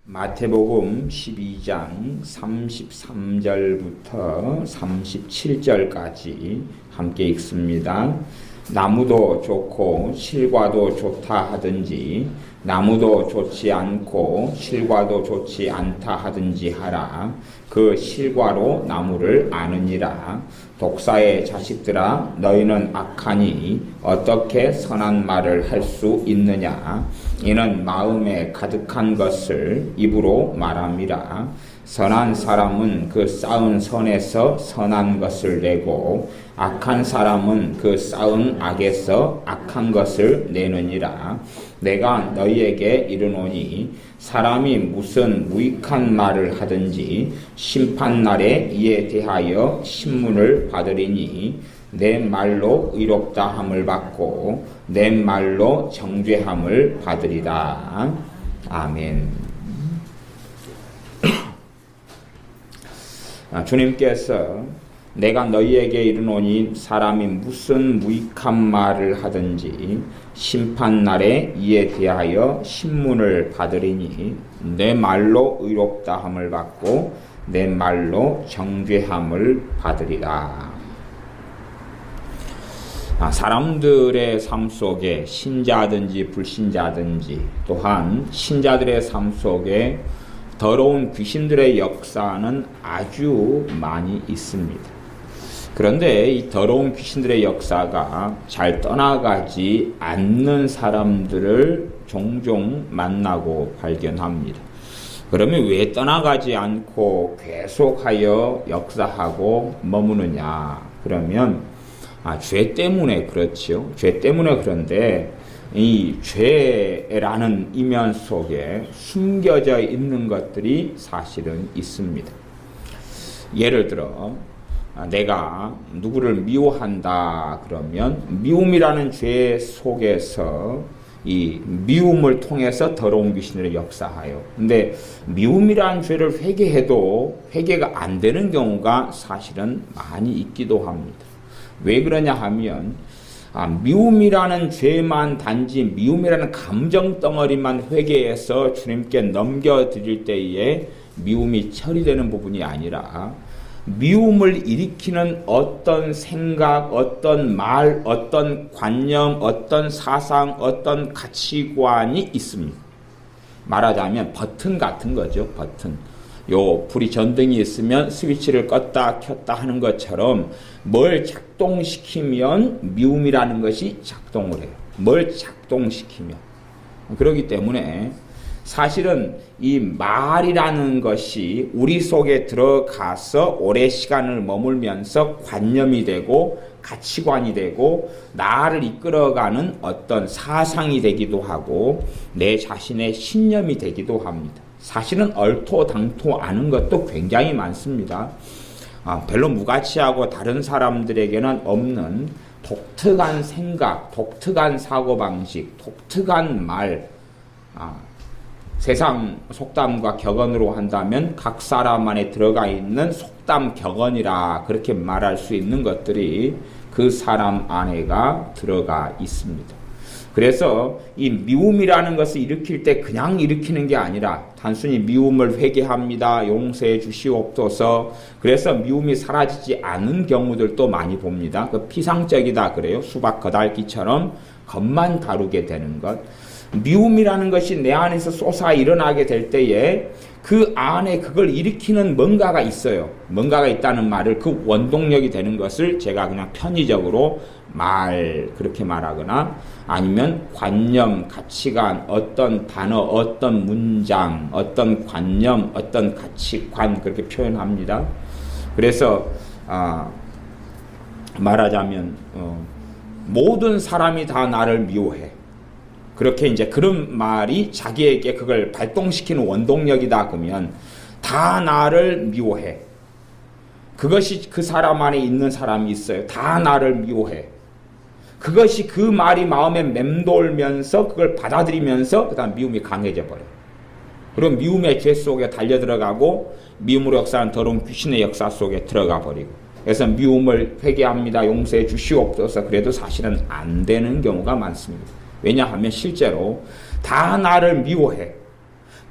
마태복음 12장 33절부터 37절까지 함께 읽습니다. 나무도 좋고 실과도 좋다 하든지 나무도 좋지 않고 실과도 좋지 않다 하든지 하라. 그 실과로 나무를 아느니라. 독사의 자식들아, 너희는 악하니 어떻게 선한 말을 할 수 있느냐? 이는 마음에 가득한 것을 입으로 말함이라. 선한 사람은 그 쌓은 선에서 선한 것을 내고 악한 사람은 그 쌓은 악에서 악한 것을 내느니라. 내가 너희에게 이르노니 사람이 무슨 무익한 말을 하든지 심판날에 이에 대하여 신문을 받으리니 내 말로 의롭다 함을 받고 내 말로 정죄함을 받으리라. 아멘. 주님께서 내가 너희에게 이르노니 사람이 무슨 무익한 말을 하든지 심판날에 이에 대하여 신문을 받으리니 내 말로 의롭다 함을 받고 내 말로 정죄함을 받으리라. 사람들의 삶 속에 신자든지 불신자든지 또한 신자들의 삶 속에 더러운 귀신들의 역사는 아주 많이 있습니다. 그런데 이 더러운 귀신들의 역사가 잘 떠나가지 않는 사람들을 종종 만나고 발견합니다. 그러면 왜 떠나가지 않고 계속하여 역사하고 머무느냐? 그러면 죄 때문에 그렇죠. 죄 때문에 그런데 이 죄라는 이면 속에 숨겨져 있는 것들이 사실은 있습니다. 예를 들어 내가 누구를 미워한다 그러면 미움이라는 죄 속에서 이 미움을 통해서 더러운 귀신을 역사하여 근데 미움이라는 죄를 회개해도 회개가 안 되는 경우가 사실은 많이 있기도 합니다. 왜 그러냐 하면 미움이라는 죄만 단지 미움이라는 감정 덩어리만 회개해서 주님께 넘겨드릴 때에 미움이 처리되는 부분이 아니라 미움을 일으키는 어떤 생각, 어떤 말, 어떤 관념, 어떤 사상, 어떤 가치관이 있습니다. 말하자면 버튼 같은 거죠. 버튼. 요 불이 전등이 있으면 스위치를 껐다 켰다 하는 것처럼 뭘 작동시키면 미움이라는 것이 작동을 해요. 뭘 작동시키면. 그렇기 때문에 사실은 이 말이라는 것이 우리 속에 들어가서 오래 시간을 머물면서 관념이 되고 가치관이 되고 나를 이끌어가는 어떤 사상이 되기도 하고 내 자신의 신념이 되기도 합니다. 사실은 얼토당토 아는 것도 굉장히 많습니다. 별로 무가치하고 다른 사람들에게는 없는 독특한 생각, 독특한 사고방식, 독특한 말, 세상 속담과 격언으로 한다면 각 사람 안에 들어가 있는 속담 격언이라 그렇게 말할 수 있는 것들이 그 사람 안에가 들어가 있습니다. 그래서 이 미움이라는 것을 일으킬 때 그냥 일으키는 게 아니라 단순히 미움을 회개합니다. 용서해 주시옵소서. 그래서 미움이 사라지지 않은 경우들도 많이 봅니다. 그 피상적이다 그래요. 수박 거달기처럼 겉만 다루게 되는 것. 미움이라는 것이 내 안에서 솟아 일어나게 될 때에 그 안에 그걸 일으키는 뭔가가 있어요. 뭔가가 있다는 말을 그 원동력이 되는 것을 제가 그냥 편의적으로 그렇게 말하거나 아니면 관념, 가치관, 어떤 단어, 어떤 문장, 어떤 관념, 어떤 가치관 그렇게 표현합니다. 그래서 말하자면 모든 사람이 다 나를 미워해. 그렇게 이제 그런 말이 자기에게 그걸 발동시키는 원동력이다 그러면 다 나를 미워해. 그것이 그 사람 안에 있는 사람이 있어요. 다 나를 미워해. 그것이 그 말이 마음에 맴돌면서 그걸 받아들이면서 그다음 미움이 강해져 버려요. 그럼 미움의 죄 속에 달려들어가고 미움으로 역사하는 더러운 귀신의 역사 속에 들어가 버리고 그래서 미움을 회개합니다. 용서해 주시옵소서. 그래도 사실은 안 되는 경우가 많습니다. 왜냐하면 실제로 다 나를 미워해.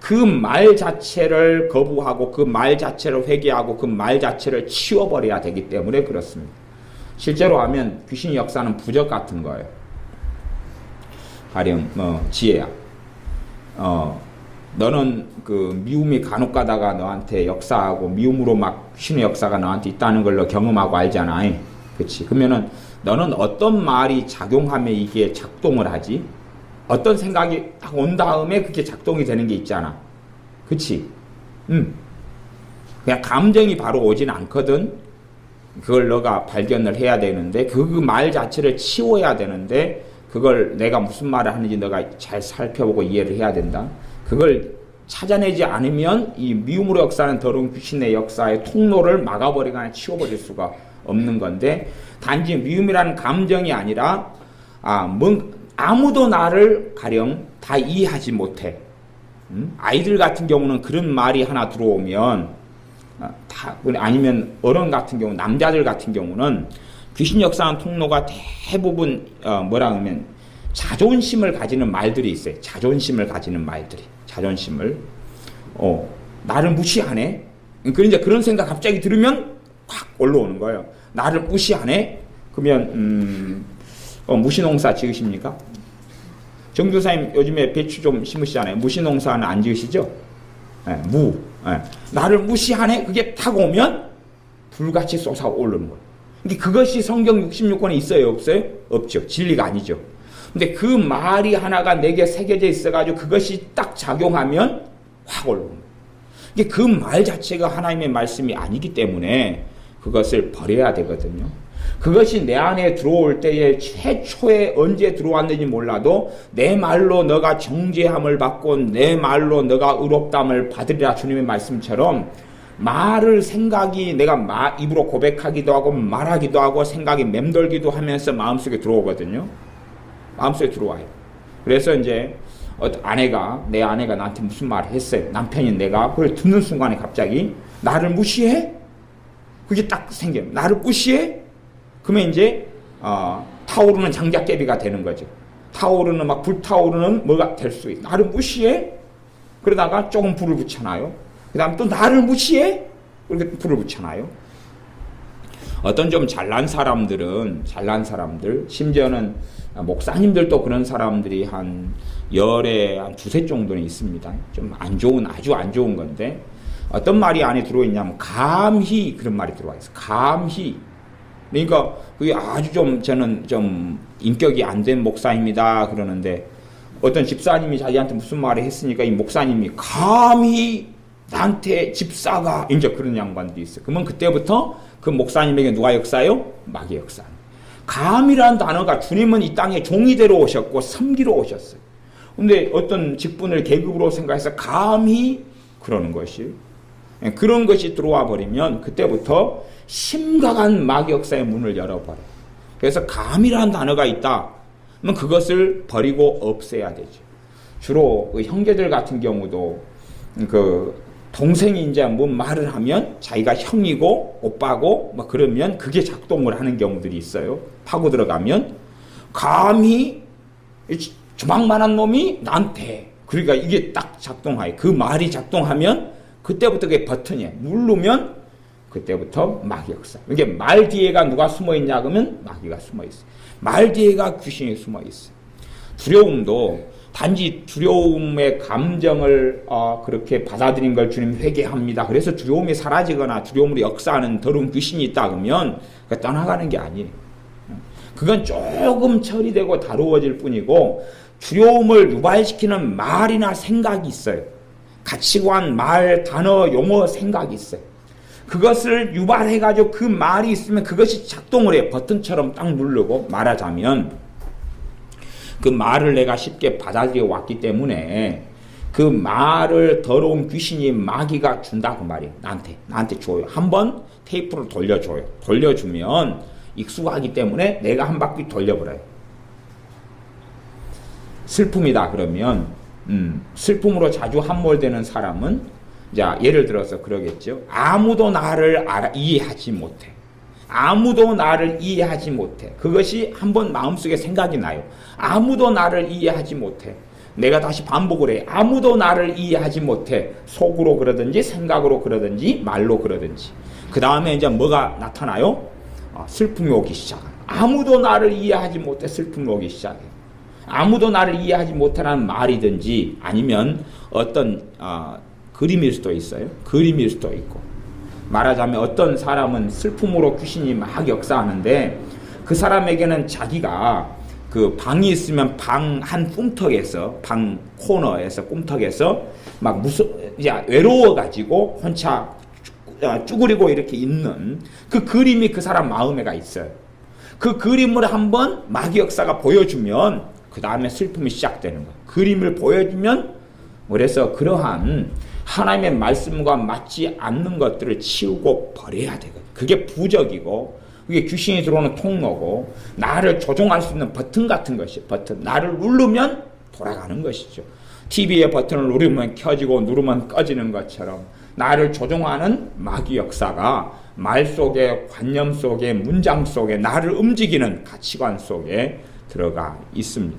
그 말 자체를 거부하고 그 말 자체를 회개하고 그 말 자체를 치워버려야 되기 때문에 그렇습니다. 실제로 하면 귀신의 역사는 부적 같은 거예요. 가령 지혜야, 너는 그 미움이 간혹 가다가 너한테 역사하고 미움으로 막 귀신의 역사가 너한테 있다는 걸 너 경험하고 알잖아. 그치? 그러면은 너는 어떤 말이 작용하면 이게 작동을 하지? 어떤 생각이 딱 온 다음에 그게 작동이 되는 게 있잖아. 그치? 그냥 감정이 바로 오진 않거든. 그걸 너가 발견을 해야 되는데 그 말 자체를 치워야 되는데 그걸 내가 무슨 말을 하는지 너가 잘 살펴보고 이해를 해야 된다. 그걸 찾아내지 않으면 이 미움으로 역사하는 더러운 귀신의 역사의 통로를 막아버리거나 치워버릴 수가 없는 건데, 단지 미움이라는 감정이 아니라 아무도 나를 가령 다 이해하지 못해. 아이들 같은 경우는 그런 말이 하나 들어오면 아니면 어른 같은 경우, 남자들 같은 경우는 귀신 역사하는 통로가 대부분 뭐라 하면 자존심을 가지는 말들이 있어요. 자존심을 가지는 말들이. 자존심을. 나를 무시하네? 그러니까 그런 생각 갑자기 들으면 확 올라오는 거예요. 나를 무시하네? 그러면 무시농사 지으십니까? 정교사님 요즘에 배추 좀 심으시잖아요. 무시농사는 안 지으시죠? 나를 무시하네? 그게 탁 오면 불같이 솟아 오르는 거예요. 그러니까 그것이 성경 66권에 있어요? 없어요? 없죠. 진리가 아니죠. 근데 그 말이 하나가 내게 새겨져 있어가지고 그것이 딱 작용하면 확 올라오는 거예요. 그 말 자체가 하나님의 말씀이 아니기 때문에 그것을 버려야 되거든요. 그것이 내 안에 들어올 때에 최초에 언제 들어왔는지 몰라도 내 말로 너가 정죄함을 받고 내 말로 너가 의롭담을 받으리라, 주님의 말씀처럼 말을 생각이 내가 입으로 고백하기도 하고 말하기도 하고 생각이 맴돌기도 하면서 마음속에 들어오거든요. 마음속에 들어와요. 그래서 이제 내 아내가 나한테 무슨 말을 했어요. 남편인 내가 그걸 듣는 순간에 갑자기 나를 무시해? 그게 딱 생겨요. 나를 무시해? 그러면 이제 타오르는 장작개비가 되는 거죠. 타오르는 막 불타오르는 뭐가 될 수 있어. 나를 무시해? 그러다가 조금 불을 붙여놔요. 그 다음 또 나를 무시해? 그렇게 불을 붙여놔요. 어떤 좀 잘난 사람들, 심지어는 목사님들도 그런 사람들이 한 열에 한 두세 정도는 있습니다. 좀 아주 안 좋은 건데, 어떤 말이 안에 들어있냐면, 감히, 그런 말이 들어와 있어요. 감히. 그러니까, 그게 아주 저는 좀 인격이 안 된 목사입니다. 그러는데, 어떤 집사님이 자기한테 무슨 말을 했으니까 이 목사님이 감히 나한테 집사가, 이제 그런 양반들이 있어요. 그러면 그때부터 그 목사님에게 누가 역사요? 마귀의 역사. 감이라는 단어가 주님은 이 땅에 종이 되러 오셨고 섬기러 오셨어요. 근데 어떤 직분을 계급으로 생각해서 감히 그러는 것이, 그런 것이 들어와 버리면 그때부터 심각한 마귀 역사의 문을 열어버려요. 그래서 감이라는 단어가 있다. 그러면 그것을 버리고 없애야 되죠. 주로 그 형제들 같은 경우도 그 동생이 이제 뭐 말을 하면 자기가 형이고 오빠고 막 그러면 그게 작동을 하는 경우들이 있어요. 파고 들어가면 감히 주먹만한 놈이 나한테, 그러니까 이게 딱 작동하여 그 말이 작동하면 그때부터 그게 버튼이에요. 누르면 그때부터 마귀 역사. 이게 말 뒤에가 누가 숨어 있냐 그러면 마귀가 숨어 있어요. 말 뒤에가 귀신이 숨어 있어요. 두려움도 단지 두려움의 감정을 그렇게 받아들인 걸 주님 회개합니다. 그래서 두려움이 사라지거나 두려움으로 역사하는 더러운 귀신이 있다 그러면 떠나가는 게 아니에요. 그건 조금 처리되고 다루어질 뿐이고, 두려움을 유발시키는 말이나 생각이 있어요. 가치관, 말, 단어, 용어, 생각이 있어요. 그것을 유발해가지고 그 말이 있으면 그것이 작동을 해요. 버튼처럼 딱 누르고, 말하자면 그 말을 내가 쉽게 받아들여 왔기 때문에 그 말을 더러운 귀신이 마귀가 준다고 말이에요. 나한테 줘요. 한번 테이프를 돌려줘요. 돌려주면 익숙하기 때문에 내가 한 바퀴 돌려버려요. 슬픔이다 그러면 슬픔으로 자주 함몰되는 사람은, 자 예를 들어서 그러겠죠. 아무도 나를 이해하지 못해. 아무도 나를 이해하지 못해. 그것이 한번 마음속에 생각이 나요. 아무도 나를 이해하지 못해. 내가 다시 반복을 해. 아무도 나를 이해하지 못해. 속으로 그러든지 생각으로 그러든지 말로 그러든지. 그 다음에 이제 뭐가 나타나요? 슬픔이 오기 시작해요. 아무도 나를 이해하지 못해. 슬픔이 오기 시작해요. 아무도 나를 이해하지 못하는 말이든지 아니면 어떤 그림일 수도 있어요. 그림일 수도 있고. 말하자면 어떤 사람은 슬픔으로 귀신이 막 역사하는데 그 사람에게는 자기가 그 방이 있으면 방 한 꿈턱에서 방 코너에서 꿈턱에서 막 외로워가지고 혼자 쭈그리고 이렇게 있는 그 그림이 그 사람 마음에가 있어요. 그 그림을 한번 마귀 역사가 보여주면 그 다음에 슬픔이 시작되는 거예요. 그림을 보여주면 그래서 그러한 하나님의 말씀과 맞지 않는 것들을 치우고 버려야 되거든요. 그게 부적이고 그게 귀신이 들어오는 통로고 나를 조종할 수 있는 버튼 같은 것이 버튼. 나를 누르면 돌아가는 것이죠. TV의 버튼을 누르면 켜지고 누르면 꺼지는 것처럼 나를 조종하는 마귀 역사가 말 속에 관념 속에 문장 속에 나를 움직이는 가치관 속에 들어가 있습니다.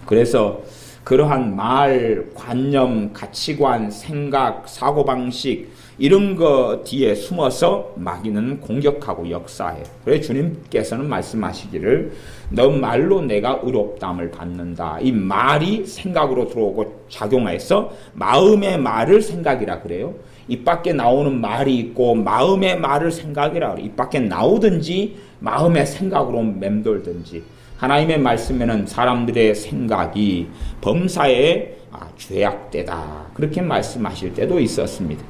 그래서 그러한 말, 관념, 가치관, 생각, 사고방식 이런 거 뒤에 숨어서 마귀는 공격하고 역사해요. 그래서 주님께서는 말씀하시기를 너 말로 내가 의롭다함을 받는다. 이 말이 생각으로 들어오고 작용해서 마음의 말을 생각이라 그래요. 입 밖에 나오는 말이 있고 마음의 말을 생각이라 그래요. 입 밖에 나오든지 마음의 생각으로 맴돌든지 하나님의 말씀에는 사람들의 생각이 범사에 죄악되다 그렇게 말씀하실 때도 있었습니다.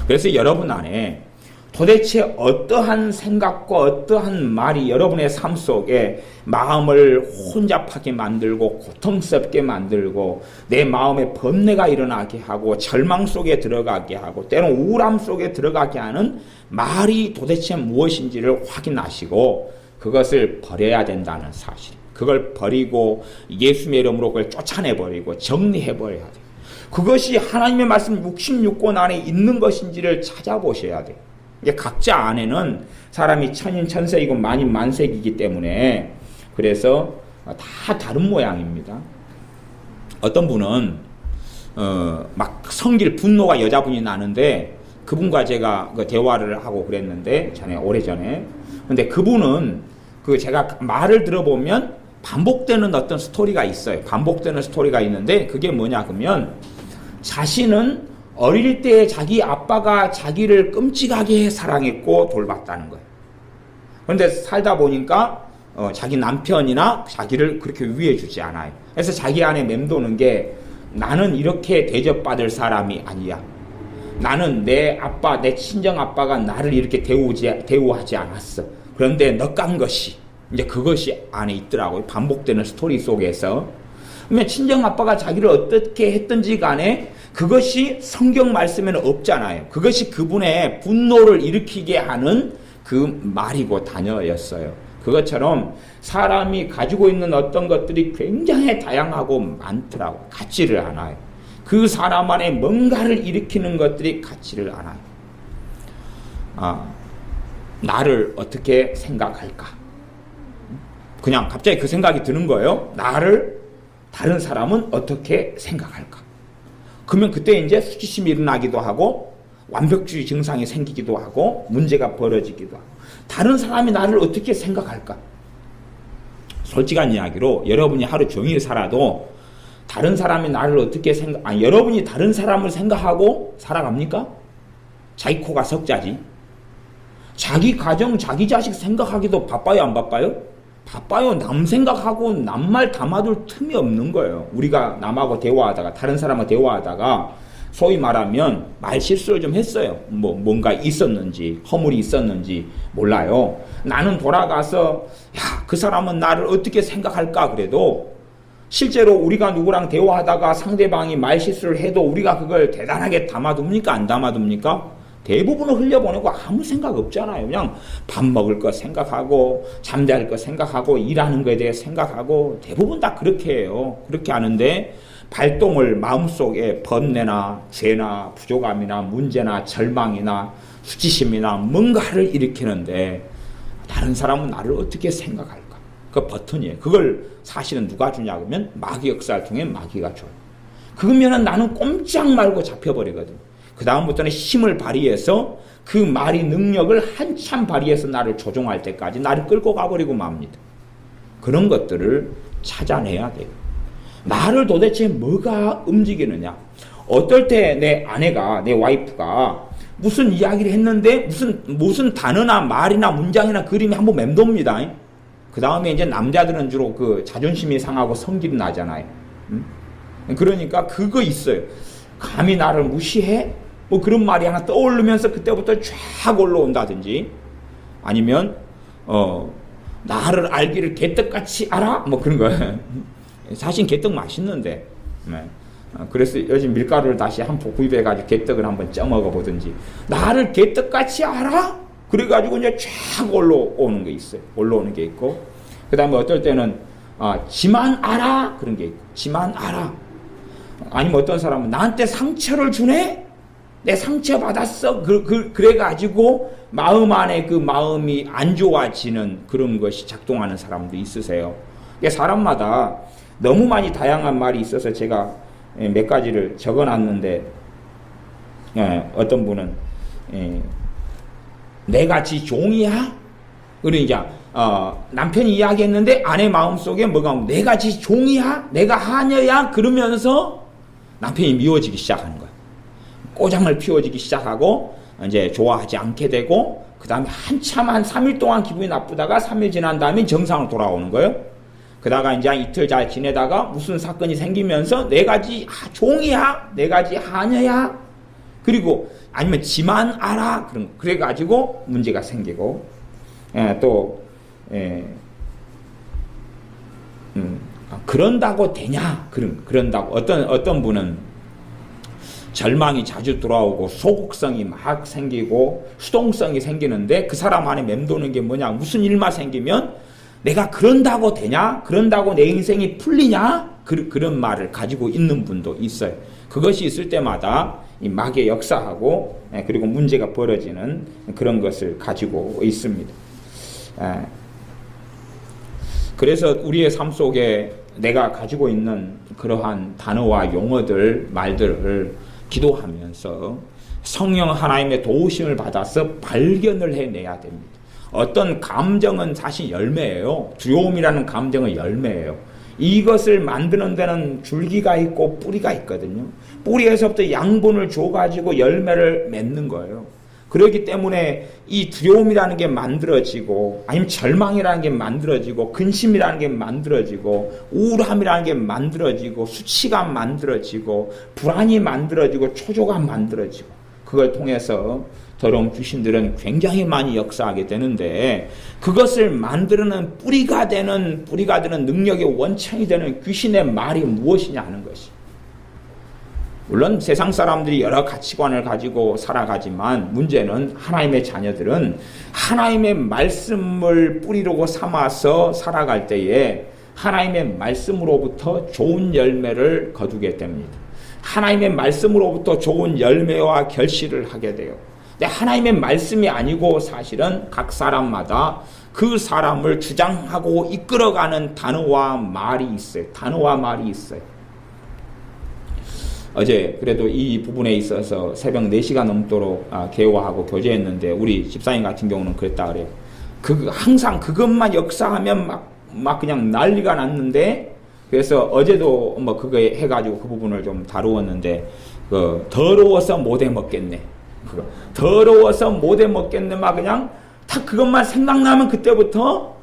그래서 여러분 안에 도대체 어떠한 생각과 어떠한 말이 여러분의 삶 속에 마음을 혼잡하게 만들고 고통스럽게 만들고 내 마음에 번뇌가 일어나게 하고 절망 속에 들어가게 하고 때로는 우울함 속에 들어가게 하는 말이 도대체 무엇인지를 확인하시고 그것을 버려야 된다는 사실. 그걸 버리고 예수님의 이름으로 그걸 쫓아내버리고 정리해버려야 돼요. 그것이 하나님의 말씀 66권 안에 있는 것인지를 찾아보셔야 돼요. 이게 각자 안에는 사람이 천인천세이고 만인만색이기 때문에 그래서 다 다른 모양입니다. 어떤 분은 막 성질 분노가 여자분이 나는데 그분과 제가 그 대화를 하고 그랬는데 오래전에 근데 그분은 제가 말을 들어보면 반복되는 어떤 스토리가 있어요. 반복되는 스토리가 있는데 그게 뭐냐 그러면 자신은 어릴 때 자기 아빠가 자기를 끔찍하게 사랑했고 돌봤다는 거예요. 그런데 살다 보니까 자기 남편이나 자기를 그렇게 위해주지 않아요. 그래서 자기 안에 맴도는 게 나는 이렇게 대접받을 사람이 아니야. 나는 내 친정 아빠가 나를 이렇게 대우하지 않았어. 그런데 너 깐 것이 이제 그것이 안에 있더라고요. 반복되는 스토리 속에서. 그러면 친정 아빠가 자기를 어떻게 했든지 간에 그것이 성경 말씀에는 없잖아요. 그것이 그분의 분노를 일으키게 하는 그 말이고 단어였어요. 그것처럼 사람이 가지고 있는 어떤 것들이 굉장히 다양하고 많더라고요. 같지를 않아요. 그 사람 안에 뭔가를 일으키는 것들이 같지를 않아요. 나를 어떻게 생각할까? 그냥 갑자기 그 생각이 드는 거예요. 나를 다른 사람은 어떻게 생각할까? 그러면 그때 이제 수치심이 일어나기도 하고 완벽주의 증상이 생기기도 하고 문제가 벌어지기도 하고 다른 사람이 나를 어떻게 생각할까? 솔직한 이야기로 여러분이 하루 종일 살아도 다른 사람이 나를 어떻게 여러분이 다른 사람을 생각하고 살아갑니까? 자기 코가 석자지. 자기 가정, 자기 자식 생각하기도 바빠요, 안 바빠요? 바빠요. 남 생각하고 남 말 담아둘 틈이 없는 거예요. 우리가 남하고 대화하다가 다른 사람하고 대화하다가 소위 말하면 말 실수를 좀 했어요. 뭔가 있었는지 허물이 있었는지 몰라요. 나는 돌아가서 그 사람은 나를 어떻게 생각할까 그래도 실제로 우리가 누구랑 대화하다가 상대방이 말 실수를 해도 우리가 그걸 대단하게 담아둡니까? 안 담아둡니까? 대부분을 흘려보내고 아무 생각 없잖아요. 그냥 밥 먹을 거 생각하고 잠잘 거 생각하고 일하는 거에 대해 생각하고 대부분 다 그렇게 해요. 그렇게 하는데 발동을 마음속에 번뇌나 죄나 부족함이나 문제나 절망이나 수치심이나 뭔가를 일으키는데 다른 사람은 나를 어떻게 생각할까? 그 버튼이에요. 그걸 사실은 누가 주냐 그러면 마귀 역사를 통해 마귀가 줘요. 그러면은 나는 꼼짝 말고 잡혀버리거든. 그 다음부터는 힘을 발휘해서 그 말이 능력을 한참 발휘해서 나를 조종할 때까지 나를 끌고 가버리고 맙니다. 그런 것들을 찾아내야 돼요. 나를 도대체 뭐가 움직이느냐. 어떨 때 내 아내가, 내 와이프가 무슨 이야기를 했는데 무슨 단어나 말이나 문장이나 그림이 한번 맴돕니다. 그 다음에 이제 남자들은 주로 그 자존심이 상하고 성질이 나잖아요. 그러니까 그거 있어요. 감히 나를 무시해? 뭐 그런 말이 하나 떠오르면서 그때부터 쫙 올라온다든지, 아니면 나를 알기를 개떡같이 알아? 뭐 그런 거예요. 사실 개떡 맛있는데, 그래서 요즘 밀가루를 다시 한 포 구입해가지고 개떡을 한번 쪄먹어 보든지. 나를 개떡같이 알아? 그래가지고 이제 쫙 올라오는 게 있어요. 올라오는 게 있고, 그 다음에 어떨 때는 지만 알아? 그런 게 있고, 지만 알아. 아니면 어떤 사람은 나한테 상처를 주네? 내 상처 받았어? 그래가지고 마음 안에 그 마음이 안 좋아지는 그런 것이 작동하는 사람도 있으세요. 사람마다 너무 많이 다양한 말이 있어서 제가 몇 가지를 적어놨는데, 어떤 분은 내가 지 종이야? 그러니까 남편이 이야기했는데 아내 마음속에 뭐가 내가 지 종이야? 내가 하녀야? 그러면서 남편이 미워지기 시작하는 거야. 꼬장을 피워지기 시작하고 이제 좋아하지 않게 되고, 그 다음에 한참 한 3일 동안 기분이 나쁘다가 3일 지난 다음에 정상으로 돌아오는 거예요. 그러다가 이제 이틀 잘 지내다가 무슨 사건이 생기면서 내가 지 종이야? 내가 지 하녀야? 그리고 아니면 지만 알아? 그래가지고 문제가 생기고, 그런다고 되냐? 그런다고. 어떤 분은 절망이 자주 돌아오고 소극성이 막 생기고 수동성이 생기는데 그 사람 안에 맴도는 게 뭐냐? 무슨 일만 생기면 내가 그런다고 되냐? 그런다고 내 인생이 풀리냐? 그런 말을 가지고 있는 분도 있어요. 그것이 있을 때마다 이 마귀의 역사하고 그리고 문제가 벌어지는 그런 것을 가지고 있습니다. 그래서 우리의 삶 속에 내가 가지고 있는 그러한 단어와 용어들, 말들을 기도하면서 성령 하나님의 도우심을 받아서 발견을 해내야 됩니다. 어떤 감정은 사실 열매예요. 두려움이라는 감정은 열매예요. 이것을 만드는 데는 줄기가 있고 뿌리가 있거든요. 뿌리에서부터 양분을 줘가지고 열매를 맺는 거예요. 그렇기 때문에 이 두려움이라는 게 만들어지고, 아니면 절망이라는 게 만들어지고, 근심이라는 게 만들어지고, 우울함이라는 게 만들어지고, 수치감 만들어지고, 불안이 만들어지고, 초조감 만들어지고, 그걸 통해서 더러운 귀신들은 굉장히 많이 역사하게 되는데, 그것을 만드는 뿌리가 되는 능력의 원천이 되는 귀신의 말이 무엇이냐 하는 것이. 물론 세상 사람들이 여러 가치관을 가지고 살아가지만 문제는 하나님의 자녀들은 하나님의 말씀을 뿌리로 삼아서 살아갈 때에 하나님의 말씀으로부터 좋은 열매를 거두게 됩니다. 하나님의 말씀으로부터 좋은 열매와 결실을 하게 돼요. 근데 하나님의 말씀이 아니고 사실은 각 사람마다 그 사람을 주장하고 이끌어가는 단어와 말이 있어요. 단어와 말이 있어요. 어제 그래도 이 부분에 있어서 새벽 4시간 넘도록 개화하고 교제했는데, 우리 집사님 같은 경우는 그랬다 그래요. 항상 그것만 역사하면 막 그냥 난리가 났는데, 그래서 어제도 뭐 그거 해가지고 그 부분을 좀 다루었는데, 더러워서 못 해먹겠네. 더러워서 못 해먹겠네. 막 그냥 딱 그것만 생각나면 그때부터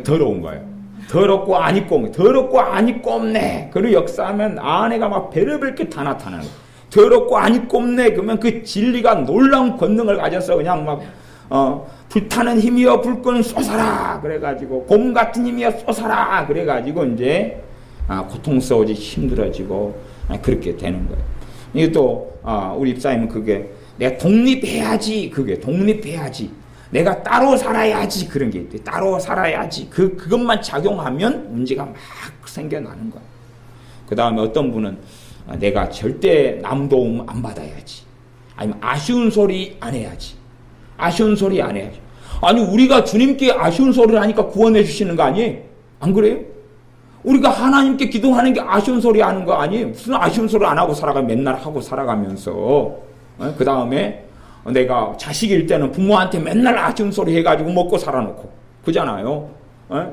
더러운 거예요. 더럽고 안 입고, 더럽고 안 입고 없네. 그리고 역사하면 아내가 막 별의별 게 다 나타나는 거예요. 더럽고 안 입고 없네. 그러면 그 진리가 놀라운 권능을 가져서 그냥 막, 불타는 힘이여 불끈 쏘사라. 그래가지고, 곰 같은 힘이여 쏘사라. 그래가지고 이제, 고통스러워지 힘들어지고, 그렇게 되는 거예요. 이게 또, 우리 입사님은 그게, 내가 독립해야지. 독립해야지. 내가 따로 살아야지. 그런 게 있대. 따로 살아야지. 그것만 작용하면 문제가 막 생겨나는 거야. 그 다음에 어떤 분은 내가 절대 남 도움 안 받아야지. 아니면 아쉬운 소리 안 해야지. 아니 우리가 주님께 아쉬운 소리를 하니까 구원해 주시는 거 아니에요? 안 그래요? 우리가 하나님께 기도하는 게 아쉬운 소리 하는 거 아니에요? 무슨 아쉬운 소리 안 하고 살아가 맨날 하고 살아가면서 그 다음에 내가 자식일 때는 부모한테 맨날 아쉬운 소리 해가지고 먹고 살아놓고 그잖아요.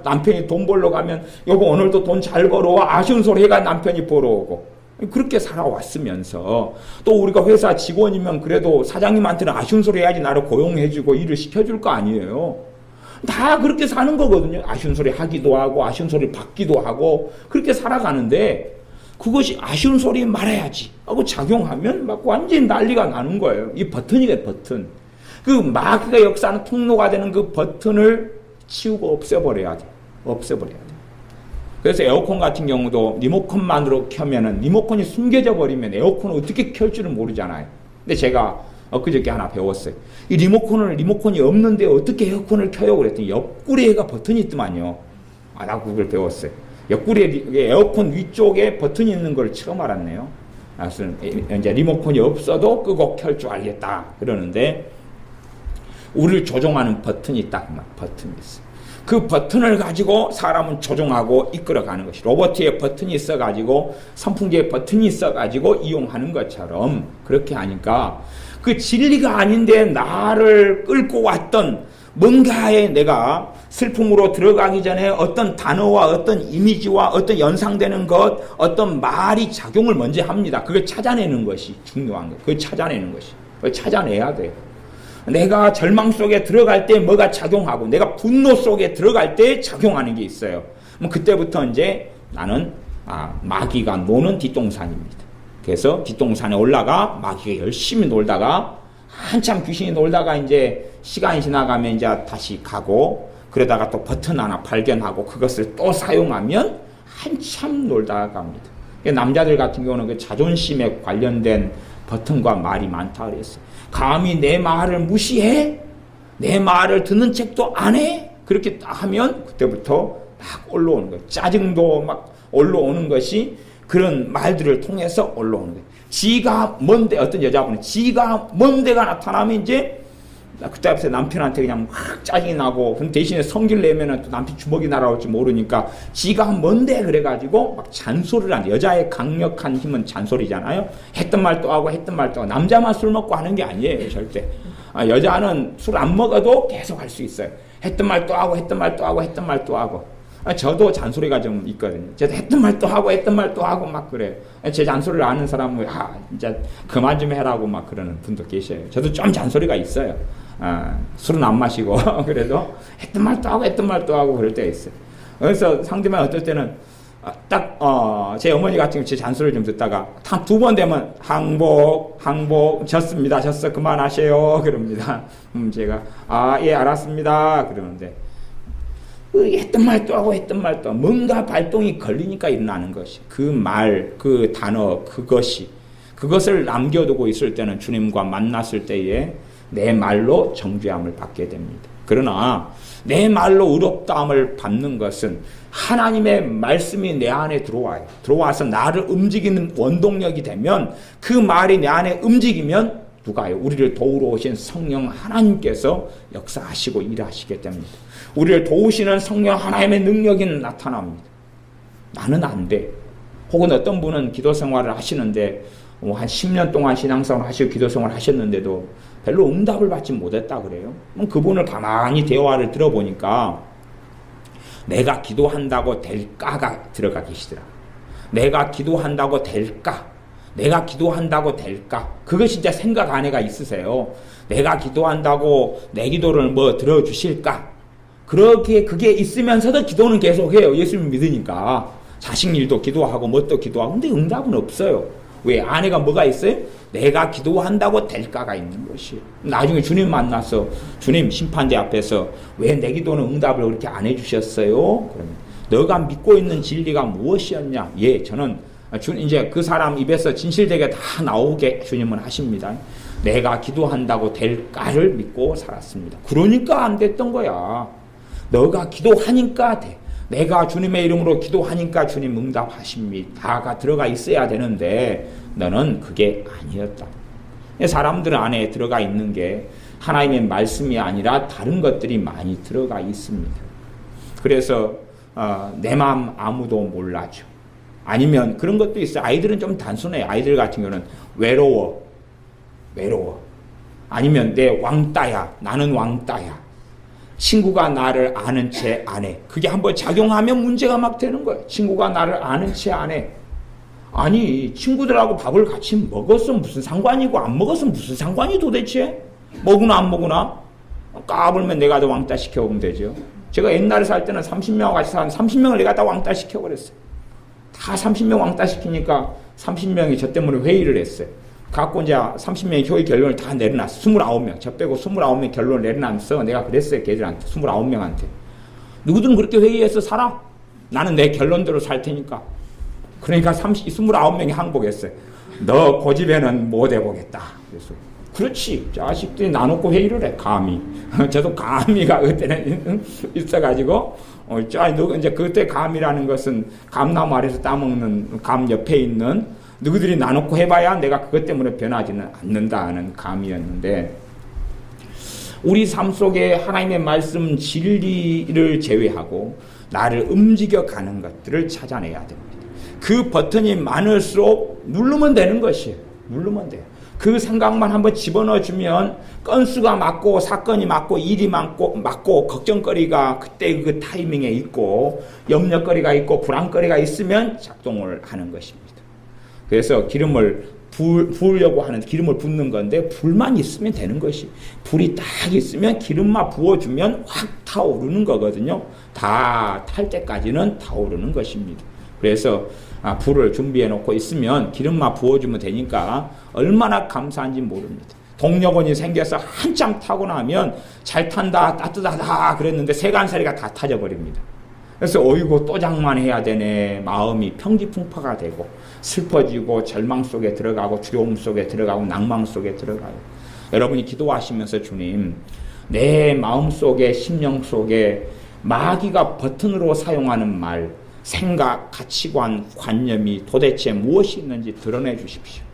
남편이 돈 벌러 가면 여보 오늘도 돈 잘 벌어와 아쉬운 소리 해가 남편이 벌어오고 그렇게 살아왔으면서 또 우리가 회사 직원이면 그래도 사장님한테는 아쉬운 소리 해야지 나를 고용해주고 일을 시켜줄 거 아니에요. 다 그렇게 사는 거거든요. 아쉬운 소리 하기도 하고 아쉬운 소리 받기도 하고 그렇게 살아가는데 그것이 아쉬운 소리 말아야지 하고 작용하면 막 완전히 난리가 나는 거예요. 이 버튼이래 버튼. 그 마귀가 역사하는 통로가 되는 그 버튼을 치우고 없애버려야 돼. 없애버려야 돼. 그래서 에어컨 같은 경우도 리모컨만으로 켜면은 리모컨이 숨겨져 버리면 에어컨을 어떻게 켤 줄은 모르잖아요. 근데 제가 엊그저께 하나 배웠어요. 이 리모컨이 없는데 어떻게 에어컨을 켜요? 그랬더니 옆구리에가 버튼이 있더만요. 나 그걸 배웠어요. 옆구리에 에어컨 위쪽에 버튼이 있는 걸 처음 알았네요. 그래서 이제 리모컨이 없어도 끄고 켤 줄 알겠다 그러는데 우리를 조종하는 버튼이 딱 버튼이 있어요. 그 버튼을 가지고 사람은 조종하고 이끌어가는 것이 로봇에 버튼이 있어가지고 선풍기에 버튼이 있어가지고 이용하는 것처럼 그렇게 하니까 그 진리가 아닌데 나를 끌고 왔던 뭔가에 내가 슬픔으로 들어가기 전에 어떤 단어와 어떤 이미지와 어떤 연상되는 것 어떤 말이 작용을 먼저 합니다. 그걸 찾아내는 것이 중요한 거예요. 그걸 찾아내는 것이. 그걸 찾아내야 돼요. 내가 절망 속에 들어갈 때 뭐가 작용하고 내가 분노 속에 들어갈 때 작용하는 게 있어요. 그때부터 이제 나는 마귀가 노는 뒷동산입니다. 그래서 뒷동산에 올라가 마귀가 열심히 놀다가 한참 귀신이 놀다가 이제 시간이 지나가면 이제 다시 가고 그러다가 또 버튼 하나 발견하고 그것을 또 사용하면 한참 놀다가 갑니다. 남자들 같은 경우는 그 자존심에 관련된 버튼과 말이 많다 그랬어요. 감히 내 말을 무시해? 내 말을 듣는 책도 안 해? 그렇게 하면 그때부터 막 올라오는 거예요. 짜증도 막 올라오는 것이 그런 말들을 통해서 올라오는 거예요. 지가 뭔데 어떤 여자분은 지가 뭔데가 나타나면 이제 그때 앞에서 남편한테 그냥 막 짜증이 나고 대신에 성질 내면은 또 남편 주먹이 날아올지 모르니까 지가 뭔데 그래가지고 막 잔소리를 하는 여자의 강력한 힘은 잔소리잖아요. 했던 말 또 하고 했던 말 또 하고 남자만 술 먹고 하는 게 아니에요 절대. 여자는 술 안 먹어도 계속 할 수 있어요. 했던 말 또 하고 했던 말 또 하고 했던 말 또 하고. 저도 잔소리가 좀 있거든요. 저도 했던 말 또 하고 했던 말 또 하고 막 그래요. 제 잔소리를 아는 사람은 진짜 그만 좀 해라고 막 그러는 분도 계셔요. 저도 좀 잔소리가 있어요. 술은 안 마시고 그래도 했던 말 또 하고 했던 말 또 하고 그럴 때가 있어요. 그래서 상대방 어떨 때는 제 어머니 같은 경우 제 잔소리를 좀 듣다가 한 두 번 되면 항복 졌습니다. 졌어 그만하세요 그럽니다. 제가 예 알았습니다 그러는데 했던 말 또 하고 했던 말 또 하고 뭔가 발동이 걸리니까 일어나는 것이 그 말, 그 단어, 그것을 남겨두고 있을 때는 주님과 만났을 때에 내 말로 정죄함을 받게 됩니다. 그러나 내 말로 의롭다함을 받는 것은 하나님의 말씀이 내 안에 들어와요. 들어와서 나를 움직이는 원동력이 되면 그 말이 내 안에 움직이면 누가요? 우리를 도우러 오신 성령 하나님께서 역사하시고 일하시게 됩니다. 우리를 도우시는 성령 하나님의 능력이 나타납니다. 나는 안 돼. 혹은 어떤 분은 기도 생활을 하시는데 한 10년 동안 신앙생활을 하시고 기도 생활을 하셨는데도 별로 응답을 받지 못했다 그래요. 그분을 가만히 대화를 들어보니까 내가 기도한다고 될까가 들어가 계시더라. 내가 기도한다고 될까? 내가 기도한다고 될까? 그거 진짜 생각 안에가 있으세요. 내가 기도한다고 내 기도를 뭐 들어주실까? 그게 있으면서도 기도는 계속해요. 예수님 믿으니까. 자식 일도 기도하고 뭣도 기도하고. 근데 응답은 없어요. 왜? 안에가 뭐가 있어요? 내가 기도한다고 될까가 있는 것이. 나중에 주님 만나서 주님 심판대 앞에서 왜 내 기도는 응답을 그렇게 안 해주셨어요? 그러면 너가 믿고 있는 진리가 무엇이었냐? 예, 저는 이제 그 사람 입에서 진실되게 다 나오게 주님은 하십니다. 내가 기도한다고 될까를 믿고 살았습니다. 그러니까 안 됐던 거야. 너가 기도하니까 돼. 내가 주님의 이름으로 기도하니까 주님 응답하십니다.가 들어가 있어야 되는데 너는 그게 아니었다. 사람들 안에 들어가 있는 게 하나님의 말씀이 아니라 다른 것들이 많이 들어가 있습니다. 그래서 내 마음 아무도 몰라줘. 아니면 그런 것도 있어요. 아이들은 좀 단순해요. 아이들 같은 경우는 외로워. 아니면 내 왕따야. 나는 왕따야. 친구가 나를 아는 채 안 해. 그게 한번 작용하면 문제가 막 되는 거예요. 친구가 나를 아는 채 안 해. 아니, 친구들하고 밥을 같이 먹었으면 무슨 상관이고 안 먹었으면 무슨 상관이 도대체? 먹으나 안 먹으나? 까불면 내가 더 왕따 시켜오면 되죠. 제가 옛날에 살 때는 30명하고 같이 사는 30명을 내가 다 왕따 시켜버렸어요. 다 30명 왕따 시키니까 30명이 저 때문에 회의를 했어요. 갖고 이제 30명의 효의 결론을 다 내려놨어. 29명. 저 빼고 29명 결론을 내려놨어. 내가 그랬어요. 걔들한테. 29명한테. 누구든 그렇게 회의해서 살아. 나는 내 결론대로 살 테니까. 그러니까 29명이 항복했어요. 너 고집에는 못 해보겠다. 그래서 그렇지. 자식들이 나놓고 회의를 해. 감히. 저도 감히가 그때는 있어가지고 이제 그때 감이라는 것은 감나무 아래서 따먹는 감 옆에 있는 너희들이 나놓고 해봐야 내가 그것 때문에 변하지는 않는다는 감이었는데, 우리 삶 속에 하나님의 말씀 진리를 제외하고 나를 움직여가는 것들을 찾아내야 됩니다. 그 버튼이 많을수록 누르면 되는 것이에요. 누르면 돼요. 그 생각만 한번 집어넣어주면 건수가 맞고 사건이 맞고 일이 맞고 걱정거리가 그때 그 타이밍에 있고 염려거리가 있고 불안거리가 있으면 작동을 하는 것입니다. 그래서 기름을 부으려고 하는 기름을 붓는 건데 불만 있으면 되는 것이, 불이 딱 있으면 기름만 부어주면 확 타오르는 거거든요. 다 탈 때까지는 타오르는 것입니다. 그래서 불을 준비해 놓고 있으면 기름만 부어주면 되니까 얼마나 감사한지 모릅니다. 동력원이 생겨서 한참 타고 나면 잘 탄다 따뜻하다 그랬는데 세간살이가 다 타져버립니다. 그래서 어이구 또 장만해야 되네. 마음이 평지풍파가 되고 슬퍼지고 절망 속에 들어가고 두려움 속에 들어가고 낭망 속에 들어가요. 여러분이 기도하시면서 주님, 내 마음 속에 심령 속에 마귀가 버튼으로 사용하는 말, 생각, 가치관, 관념이 도대체 무엇이 있는지 드러내 주십시오.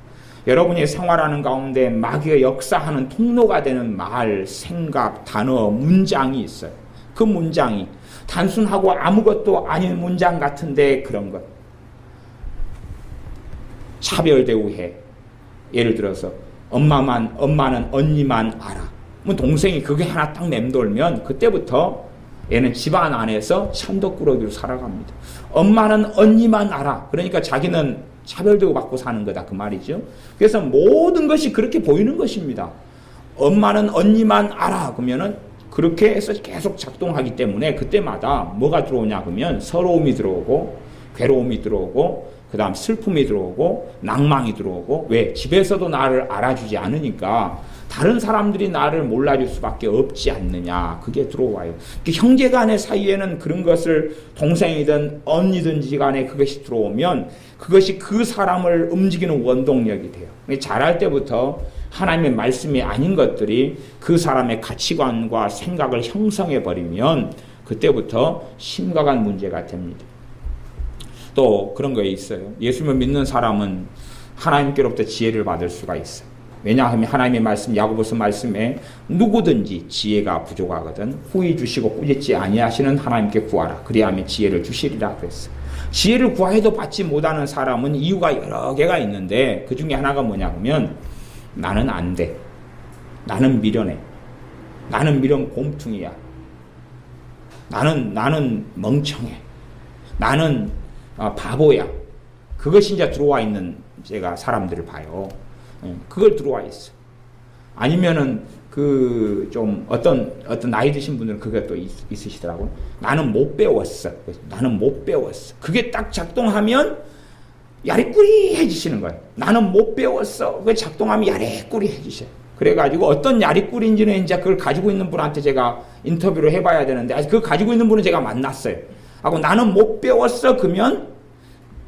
여러분이 생활하는 가운데 마귀가 역사하는 통로가 되는 말, 생각, 단어, 문장이 있어요. 그 문장이 단순하고 아무것도 아닌 문장 같은데 그런 것. 차별 대우해. 예를 들어서 엄마는 언니만 알아. 뭐 동생이 그게 하나 딱 맴돌면 그때부터 얘는 집안 안에서 천덕꾸러기로 살아갑니다. 엄마는 언니만 알아. 그러니까 자기는 차별대우 받고 사는 거다 그 말이죠. 그래서 모든 것이 그렇게 보이는 것입니다. 엄마는 언니만 알아. 그러면은 그렇게 해서 계속 작동하기 때문에 그때마다 뭐가 들어오냐 그러면 서러움이 들어오고 괴로움이 들어오고 그 다음 슬픔이 들어오고 낭망이 들어오고, 왜? 집에서도 나를 알아주지 않으니까 다른 사람들이 나를 몰라줄 수밖에 없지 않느냐, 그게 들어와요. 형제 간의 사이에는 그런 것을 동생이든 언니든지 간에 그것이 들어오면 그것이 그 사람을 움직이는 원동력이 돼요. 자랄 때부터 하나님의 말씀이 아닌 것들이 그 사람의 가치관과 생각을 형성해버리면 그때부터 심각한 문제가 됩니다. 또 그런 거 있어요. 예수님을 믿는 사람은 하나님께로부터 지혜를 받을 수가 있어요. 왜냐하면 하나님의 말씀, 야고보서 말씀에 누구든지 지혜가 부족하거든 후히 주시고 꾸짖지 아니하시는 하나님께 구하라. 그리하면 지혜를 주시리라 그랬어요. 지혜를 구하여도 받지 못하는 사람은 이유가 여러 개가 있는데 그 중에 하나가 뭐냐면 나는 안 돼. 나는 미련해. 나는 미련 곰퉁이야. 나는 멍청해. 나는 바보야. 그것이 이제 들어와 있는 제가 사람들을 봐요. 그걸 들어와 있어. 아니면은 좀 어떤 나이 드신 분들은 그게 또 있으시더라고요. 나는 못 배웠어. 나는 못 배웠어. 그게 딱 작동하면 야리꾸리해지시는 거예요. 나는 못 배웠어. 그게 작동하면 야리꾸리해지셔요. 그래가지고 어떤 야리꾸리인지는 이제 그걸 가지고 있는 분한테 제가 인터뷰를 해봐야 되는데 아직 그걸 가지고 있는 분은 제가 만났어요. 하고 나는 못 배웠어. 그러면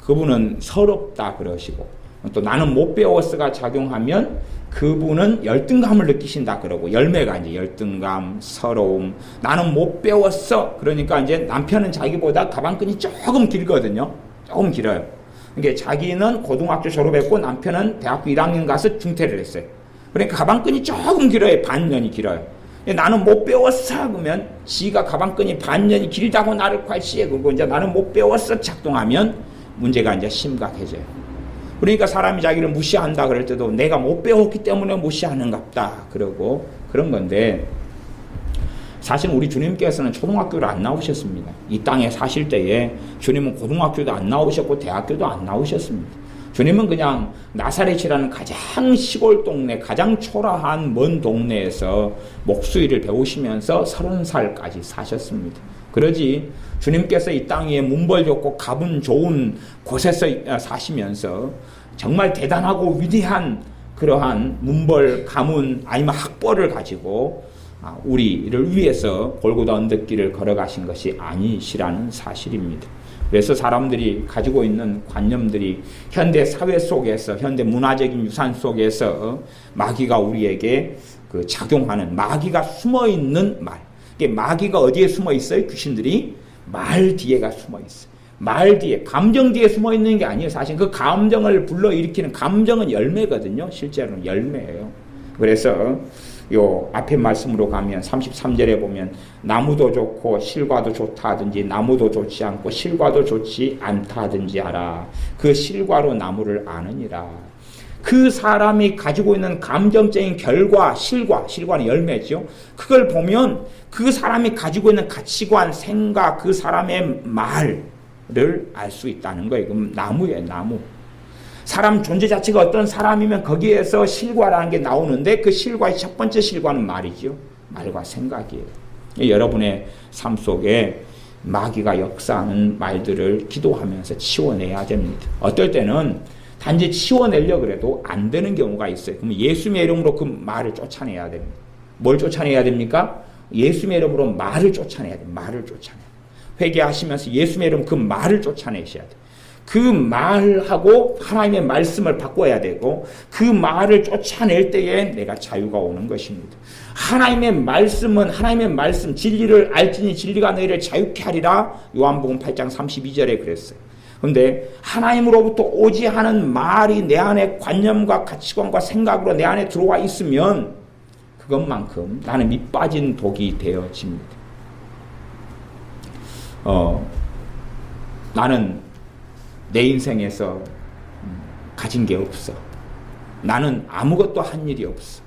그분은 서럽다 그러시고, 또 나는 못 배웠어가 작용하면 그분은 열등감을 느끼신다 그러고, 열매가 이제 열등감, 서러움. 나는 못 배웠어. 그러니까 이제 남편은 자기보다 가방끈이 조금 길거든요. 조금 길어요. 그러니까 자기는 고등학교 졸업했고 남편은 대학교 1학년 가서 중퇴를 했어요. 그러니까 가방끈이 조금 길어요. 반년이 길어요. 나는 못 배웠어. 그러면 지가 가방끈이 반년이 길다고 나를 괄시해. 그리고 이제 나는 못 배웠어. 작동하면 문제가 이제 심각해져요. 그러니까 사람이 자기를 무시한다 그럴 때도 내가 못 배웠기 때문에 무시하는갑다. 그러고 그런 건데 사실 우리 주님께서는 초등학교를 안 나오셨습니다. 이 땅에 사실 때에 주님은 고등학교도 안 나오셨고 대학교도 안 나오셨습니다. 주님은 그냥 나사렛이라는 가장 시골 동네, 가장 초라한 먼 동네에서 목수일을 배우시면서 30살까지 사셨습니다. 그러지 주님께서 이 땅 위에 문벌 좋고 가분 좋은 곳에서 사시면서 정말 대단하고 위대한 그러한 문벌, 가문 아니면 학벌을 가지고 우리를 위해서 골고다 언덕길을 걸어가신 것이 아니시라는 사실입니다. 그래서 사람들이 가지고 있는 관념들이 현대 사회 속에서, 현대 문화적인 유산 속에서 마귀가 우리에게 그 작용하는, 마귀가 숨어 있는 말. 마귀가 어디에 숨어 있어요? 귀신들이 말 뒤에가 숨어 있어요. 말 뒤에, 감정 뒤에 숨어 있는 게 아니에요. 사실 그 감정을 불러일으키는 감정은 열매거든요. 실제로는 열매예요. 그래서 요 앞에 말씀으로 가면 33절에 보면 나무도 좋고 실과도 좋다 하든지 나무도 좋지 않고 실과도 좋지 않다 하든지 하라. 그 실과로 나무를 아느니라. 그 사람이 가지고 있는 감정적인 결과, 실과는 열매죠. 그걸 보면 그 사람이 가지고 있는 가치관, 생각, 그 사람의 말을 알 수 있다는 거예요. 그럼 나무예요, 나무. 사람 존재 자체가 어떤 사람이면 거기에서 실과라는 게 나오는데 그 실과의 첫 번째 실과는 말이죠. 말과 생각이에요. 여러분의 삶 속에 마귀가 역사하는 말들을 기도하면서 치워내야 됩니다. 어떨 때는 단지 치워내려고 해도 안 되는 경우가 있어요. 그럼 예수님의 이름으로 그 말을 쫓아내야 됩니다. 뭘 쫓아내야 됩니까? 예수님의 이름으로 말을 쫓아내야 돼요. 말을 쫓아내야 돼요. 회개하시면서 예수님의 이름 그 말을 쫓아내셔야 돼요. 그 말하고 하나님의 말씀을 바꿔야 되고 그 말을 쫓아낼 때에 내가 자유가 오는 것입니다. 하나님의 말씀은 하나님의 말씀 진리를 알지니 진리가 너희를 자유케 하리라. 요한복음 8장 32절에 그랬어요. 그런데 하나님으로부터 오지 하는 말이 내 안에 관념과 가치관과 생각으로 내 안에 들어와 있으면 그것만큼 나는 밑빠진 독이 되어집니다. 나는 내 인생에서 가진 게 없어. 나는 아무것도 한 일이 없어.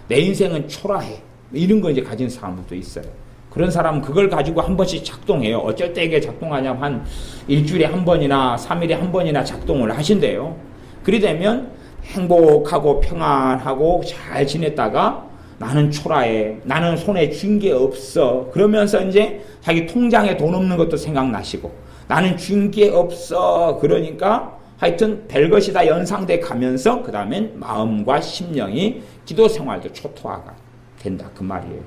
내 인생은 초라해. 이런 거 이제 가진 사람들도 있어요. 그런 사람은 그걸 가지고 한 번씩 작동해요. 어쩔 때 이게 작동하냐면 한 일주일에 한 번이나 3일에 한 번이나 작동을 하신대요. 그리 되면 행복하고 평안하고 잘 지냈다가 나는 초라해. 나는 손에 쥔 게 없어. 그러면서 이제 자기 통장에 돈 없는 것도 생각나시고 나는 준 게 없어. 그러니까 하여튼 별것이 다 연상돼 가면서 그 다음엔 마음과 심령이 기도 생활도 초토화가 된다. 그 말이에요.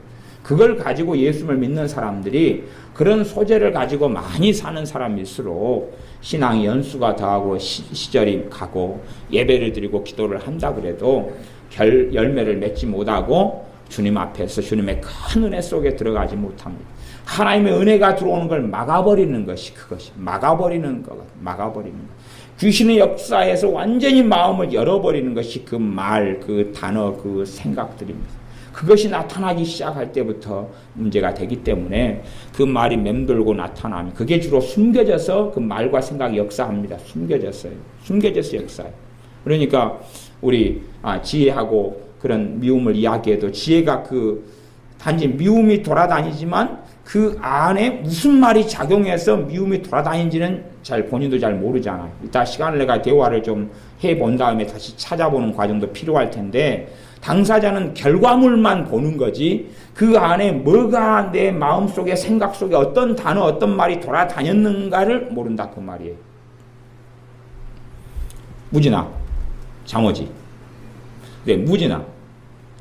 그걸 가지고 예수를 믿는 사람들이 그런 소재를 가지고 많이 사는 사람일수록 신앙이 연수가 더하고 시절이 가고 예배를 드리고 기도를 한다 그래도 열매를 맺지 못하고 주님 앞에서 주님의 큰 은혜 속에 들어가지 못합니다. 하나님의 은혜가 들어오는 걸 막아버리는 것이 그것이 막아버리는 것. 귀신의 역사에서 완전히 마음을 열어버리는 것이 그 말, 그 단어, 그 생각들입니다. 그것이 나타나기 시작할 때부터 문제가 되기 때문에 그 말이 맴돌고 나타나면 그게 주로 숨겨져서 그 말과 생각이 역사합니다. 숨겨져서 역사해요. 그러니까 우리 지혜하고 그런 미움을 이야기해도 지혜가 그 단지 미움이 돌아다니지만 그 안에 무슨 말이 작용해서 미움이 돌아다니는지는 본인도 잘 모르잖아요. 이따 시간을 내가 대화를 좀 해본 다음에 다시 찾아보는 과정도 필요할 텐데 당사자는 결과물만 보는 거지 그 안에 뭐가 내 마음속에 생각 속에 어떤 단어 어떤 말이 돌아다녔는가를 모른다 그 말이에요. 무진아 장어지. 네, 무진아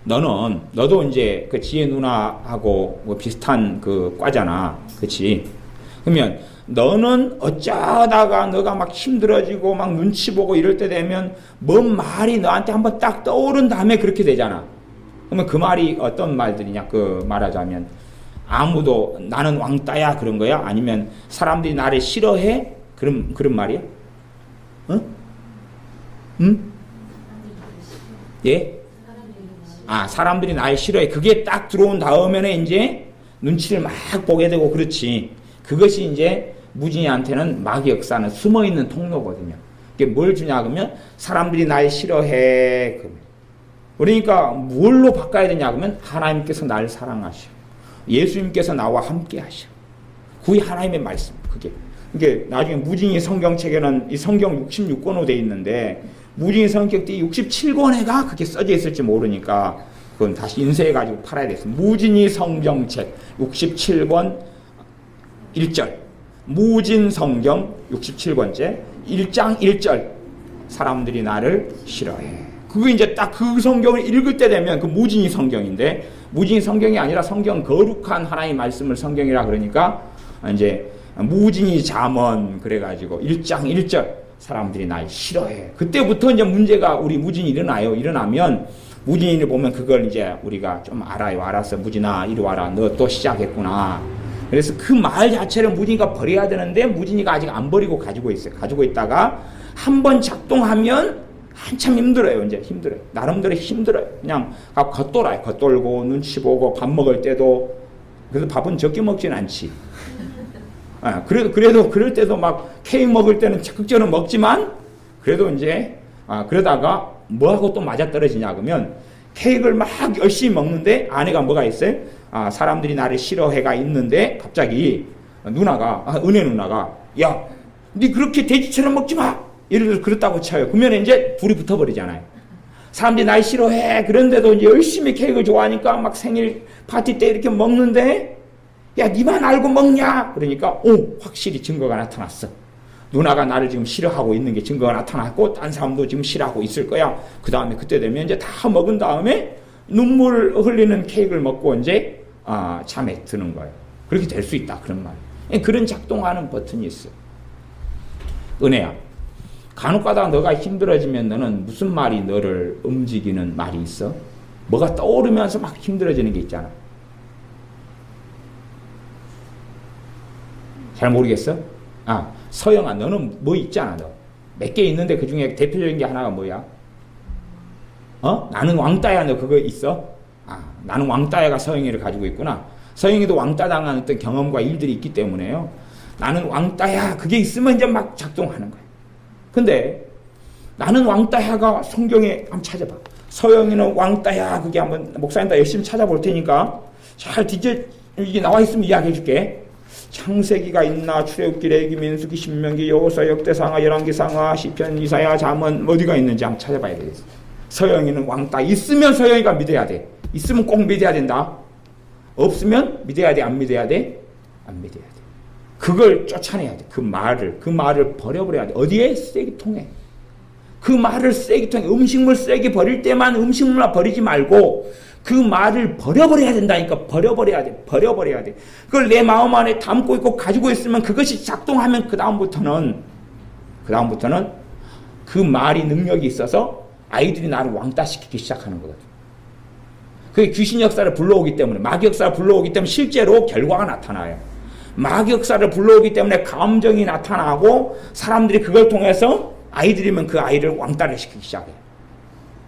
너도 이제 그 지혜 누나하고 뭐 비슷한 그 과잖아. 그치? 그러면 너는 어쩌다가 너가 막 힘들어지고 막 눈치 보고 이럴 때 되면 뭔 말이 너한테 한번 딱 떠오른 다음에 그렇게 되잖아. 그러면 그 말이 어떤 말들이냐? 그 말하자면 아무도 나는 왕따야 그런 거야? 아니면 사람들이 나를 싫어해? 그런 말이야? 응? 예? 사람들이 날 싫어해. 그게 딱 들어온 다음에는 이제 눈치를 막 보게 되고 그렇지. 그것이 이제 무진이한테는 마귀 역사는 숨어있는 통로거든요. 이게 뭘 주냐 그러면 사람들이 날 싫어해. 그러니까 뭘로 바꿔야 되냐 그러면 하나님께서 날 사랑하셔. 예수님께서 나와 함께 하셔. 그게 하나님의 말씀. 이게 나중에 무진이 성경책에는 이 성경 66권으로 돼 있는데 무진이 성경 때 67권에가 그렇게 써져 있을지 모르니까 그건 다시 인쇄해가지고 팔아야 되겠어. 무진이 성경책 67권 1절. 무진 성경 67권째 1장 1절. 사람들이 나를 싫어해. 그거 이제 딱 그 성경을 읽을 때 되면 그 무진이 성경인데 무진이 성경이 아니라 성경 거룩한 하나님의 말씀을 성경이라 그러니까 이제 무진이 잠언 그래가지고 1장 1절. 사람들이 날 싫어해. 그때부터 이제 문제가 우리 무진이 일어나요. 일어나면 무진이를 보면 그걸 이제 우리가 좀 알아요. 알았어. 무진아 이리 와라. 너 또 시작했구나. 그래서 그 말 자체를 무진이가 버려야 되는데 무진이가 아직 안 버리고 가지고 있어요. 가지고 있다가 한번 작동하면 한참 힘들어요. 이제 힘들어요. 나름대로 힘들어요. 그냥 겉돌아요. 겉돌고 눈치 보고 밥 먹을 때도 그래서 밥은 적게 먹진 않지. 그래도 그럴 때도 막 케이크 먹을 때는 적극적으로 먹지만 그래도 이제 그러다가 뭐하고 또 맞아떨어지냐 그러면 케이크를 막 열심히 먹는데 안에가 뭐가 있어요? 사람들이 나를 싫어해가 있는데 갑자기 은혜 누나가 야, 니 그렇게 돼지처럼 먹지 마! 예를 들어서 그렇다고 쳐요. 그러면 이제 둘이 붙어버리잖아요. 사람들이 날 싫어해. 그런데도 이제 열심히 케이크를 좋아하니까 막 생일 파티 때 이렇게 먹는데 야, 니만 알고 먹냐? 그러니까 확실히 증거가 나타났어. 누나가 나를 지금 싫어하고 있는 게 증거가 나타났고 딴 사람도 지금 싫어하고 있을 거야. 그 다음에 그때 되면 이제 다 먹은 다음에 눈물 흘리는 케이크를 먹고 이제 잠에 드는 거예요. 그렇게 될 수 있다. 그런 말. 그런 작동하는 버튼이 있어. 은혜야. 간혹 가다가 너가 힘들어지면 너는 무슨 말이 너를 움직이는 말이 있어? 뭐가 떠오르면서 막 힘들어지는 게 있잖아. 잘 모르겠어? 서영아, 너는 뭐 있잖아, 너. 몇 개 있는데 그 중에 대표적인 게 하나가 뭐야? 나는 왕따야, 너 그거 있어? 나는 왕따야가 서영이를 가지고 있구나. 서영이도 왕따 당한 어떤 경험과 일들이 있기 때문에요. 나는 왕따야, 그게 있으면 이제 막 작동하는 거야. 근데 나는 왕따야가 성경에 한번 찾아봐. 서영이는 왕따야, 그게 한번 목사님 다 열심히 찾아볼 테니까 잘 이게 나와 있으면 이야기해 줄게. 창세기가 있나 출애굽기 레위기 민수기 신명기 여호수아 역대상하 열왕기상하 시편 이사야 잠언 어디가 있는지 한번 찾아봐야 되겠어. 서영이는 왕따 있으면 서영이가 믿어야 돼. 있으면 꼭 믿어야 된다. 없으면 믿어야 돼. 안 믿어야 돼. 안 믿어야 돼. 그걸 쫓아내야 돼. 그 말을 버려버려야 돼. 어디에? 쓰레기통에. 그 말을 쓰레기통에. 음식물 쓰레기 버릴 때만 음식물만 버리지 말고 그 말을 버려버려야 된다니까. 버려버려야 돼. 버려버려야 돼. 그걸 내 마음 안에 담고 있고 가지고 있으면 그것이 작동하면 그 다음부터는 그 말이 능력이 있어서 아이들이 나를 왕따시키기 시작하는 거거든. 그게 귀신 역사를 불러오기 때문에, 마귀 역사를 불러오기 때문에 실제로 결과가 나타나요. 마귀 역사를 불러오기 때문에 감정이 나타나고 사람들이 그걸 통해서 아이들이면 그 아이를 왕따를 시키기 시작해요.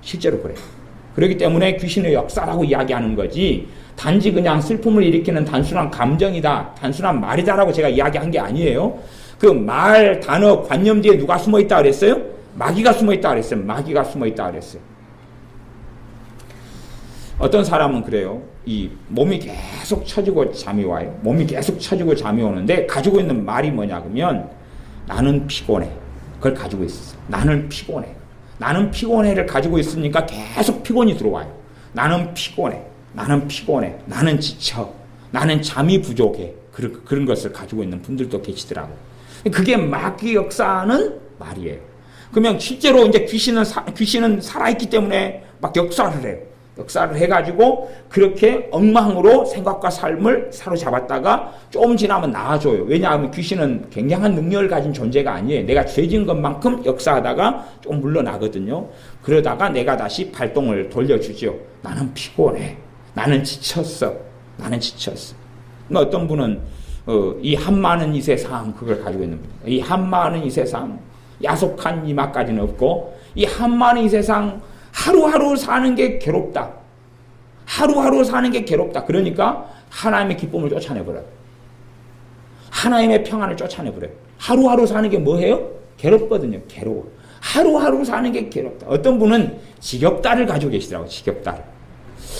실제로 그래요. 그렇기 때문에 귀신의 역사라고 이야기하는 거지 단지 그냥 슬픔을 일으키는 단순한 감정이다, 단순한 말이다라고 제가 이야기한 게 아니에요. 그 말, 단어, 관념 뒤에 누가 숨어있다 그랬어요? 마귀가 숨어있다 그랬어요. 마귀가 숨어있다 그랬어요. 어떤 사람은 그래요. 이 몸이 계속 처지고 잠이 와요. 몸이 계속 처지고 잠이 오는데 가지고 있는 말이 뭐냐 그러면 나는 피곤해. 그걸 가지고 있었어. 나는 피곤해. 나는 피곤해를 가지고 있으니까 계속 피곤이 들어와요. 나는 피곤해. 나는 피곤해. 나는 지쳐. 나는 잠이 부족해. 그런 것을 가지고 있는 분들도 계시더라고요. 그게 마귀 역사는 말이에요. 그러면 실제로 이제 귀신은 살아있기 때문에 막 역사를 해요. 역사를 해가지고 그렇게 엉망으로 생각과 삶을 사로잡았다가 조금 지나면 나아져요. 왜냐하면 귀신은 굉장한 능력을 가진 존재가 아니에요. 내가 죄진 것만큼 역사하다가 좀 물러나거든요. 그러다가 내가 다시 발동을 돌려주죠. 나는 피곤해. 나는 지쳤어. 나는 지쳤어. 어떤 분은 이 한많은 이 세상 그걸 가지고 있는 분이에요. 이 한많은 이 세상 야속한 이마까지는 없고 이 한많은 이 세상 하루하루 사는 게 괴롭다. 하루하루 사는 게 괴롭다. 그러니까 하나님의 기쁨을 쫓아내버려요. 하나님의 평안을 쫓아내버려요. 하루하루 사는 게 뭐예요? 괴롭거든요. 괴로워. 하루하루 사는 게 괴롭다. 어떤 분은 지겹다를 가지고 계시더라고요. 지겹다를.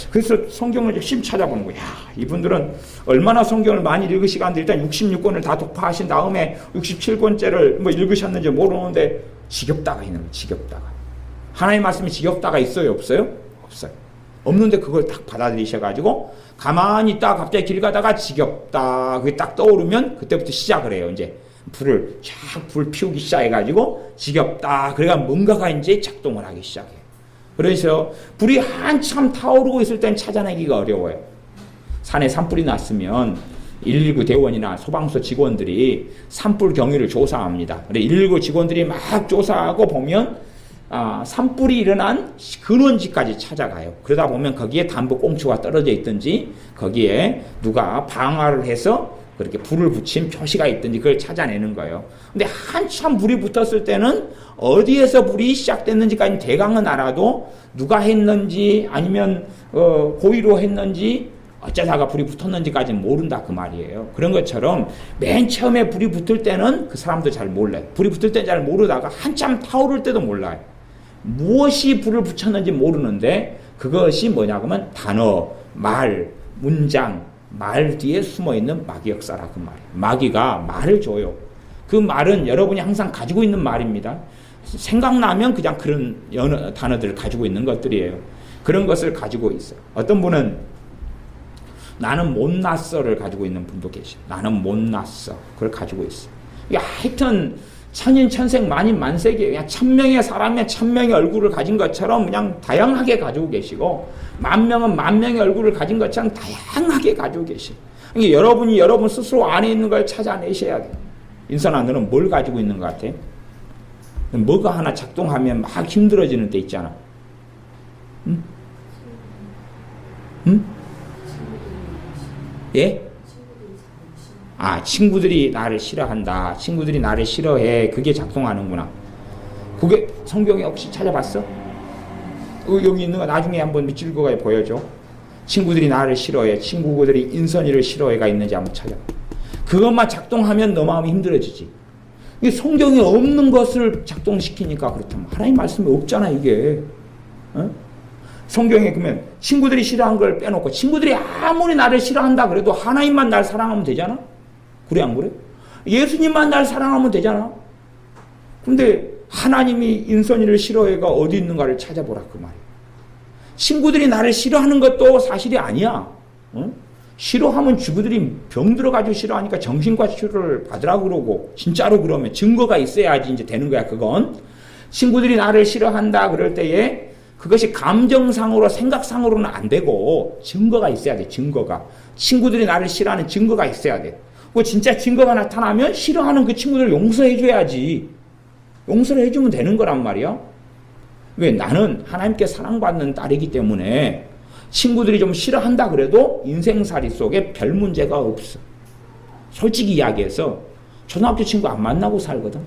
그래서 성경을 열심히 찾아보는 거예요. 야, 이분들은 얼마나 성경을 많이 읽으시간데 일단 66권을 다 독파하신 다음에 67권째를 뭐 읽으셨는지 모르는데 지겹다가 있는 거예요. 지겹다가. 하나님 말씀이 지겹다가 있어요? 없어요? 없어요. 없는데 그걸 딱 받아들이셔가지고 가만히 있다가 갑자기 길 가다가 지겹다. 그게 딱 떠오르면 그때부터 시작을 해요. 이제 불을 쫙 불 피우기 시작해가지고 지겹다. 그래가 뭔가가 이제 작동을 하기 시작해요. 그래서 불이 한참 타오르고 있을 땐 찾아내기가 어려워요. 산에 산불이 났으면 119 대원이나 소방서 직원들이 산불 경위를 조사합니다. 119 직원들이 막 조사하고 보면 산불이 일어난 근원지까지 찾아가요. 그러다 보면 거기에 담보 꽁초가 떨어져 있든지 거기에 누가 방화를 해서 그렇게 불을 붙인 표시가 있든지 그걸 찾아내는 거예요. 근데 한참 불이 붙었을 때는 어디에서 불이 시작됐는지까지 대강은 알아도 누가 했는지 아니면 고의로 했는지 어쩌다가 불이 붙었는지까지는 모른다 그 말이에요. 그런 것처럼 맨 처음에 불이 붙을 때는 그 사람도 잘 몰라요. 불이 붙을 때는 잘 모르다가 한참 타오를 때도 몰라요. 무엇이 불을 붙였는지 모르는데 그것이 뭐냐고 하면 단어, 말, 문장, 말 뒤에 숨어있는 마귀 역사라 그 말이에요. 마귀가 말을 줘요. 그 말은 여러분이 항상 가지고 있는 말입니다. 생각나면 그냥 그런 단어들을 가지고 있는 것들이에요. 그런 것을 가지고 있어요. 어떤 분은 나는 못났어를 가지고 있는 분도 계셔요. 나는 못났어. 그걸 가지고 있어요. 하여튼 천인천색 만인만색이에요. 그냥 천명의 사람의 천명의 얼굴을 가진 것처럼 그냥 다양하게 가지고 계시고 만 명은 만 명의 얼굴을 가진 것처럼 다양하게 가지고 계시고 그러니까 여러분이 여러분 스스로 안에 있는 걸 찾아내셔야 돼요. 인선아 너는 뭘 가지고 있는 것 같아? 뭐가 하나 작동하면 막 힘들어지는 때 있잖아. 응? 응? 예? 친구들이 나를 싫어한다. 친구들이 나를 싫어해. 그게 작동하는구나. 그게 성경에 혹시 찾아봤어? 여기 있는 거 나중에 한번 읽어가 보여줘. 친구들이 나를 싫어해. 친구들이 인선이를 싫어해가 있는지 한번 찾아봐. 그것만 작동하면 너 마음이 힘들어지지. 이게 성경에 없는 것을 작동시키니까 그렇다면 하나님 말씀이 없잖아 이게. 어? 성경에 그러면 친구들이 싫어한 걸 빼놓고 친구들이 아무리 나를 싫어한다 그래도 하나님만 날 사랑하면 되잖아. 그래 안 그래? 예수님만 날 사랑하면 되잖아. 근데 하나님이 인선이를 싫어해가 어디 있는가를 찾아보라 그 말이야. 친구들이 나를 싫어하는 것도 사실이 아니야. 어? 싫어하면 주부들이 병 들어가지고 싫어하니까 정신과 치료를 받으라고 그러고 진짜로 그러면 증거가 있어야지 이제 되는 거야 그건. 친구들이 나를 싫어한다 그럴 때에 그것이 감정상으로 생각상으로는 안 되고 증거가 있어야 돼. 증거가. 친구들이 나를 싫어하는 증거가 있어야 돼. 그 진짜 증거가 나타나면 싫어하는 그 친구들을 용서해 줘야지. 용서를 해주면 되는 거란 말이야. 왜? 나는 하나님께 사랑받는 딸이기 때문에 친구들이 좀 싫어한다 그래도 인생살이 속에 별 문제가 없어. 솔직히 이야기해서 초등학교 친구 안 만나고 살거든.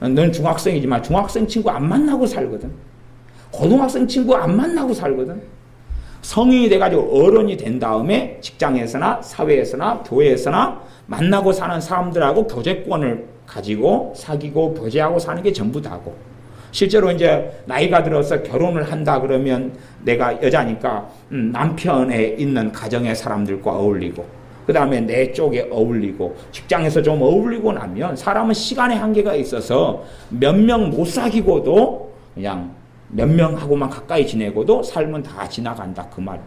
넌 중학생이지만 중학생 친구 안 만나고 살거든. 고등학생 친구 안 만나고 살거든. 성인이 돼가지고 어른이 된 다음에 직장에서나 사회에서나 교회에서나 만나고 사는 사람들하고 교제권을 가지고 사귀고 교제하고 사는 게 전부 다고. 실제로 이제 나이가 들어서 결혼을 한다 그러면 내가 여자니까 남편에 있는 가정의 사람들과 어울리고 그 다음에 내 쪽에 어울리고 직장에서 좀 어울리고 나면 사람은 시간의 한계가 있어서 몇 명 못 사귀고도 그냥 몇 명하고만 가까이 지내고도 삶은 다 지나간다 그 말.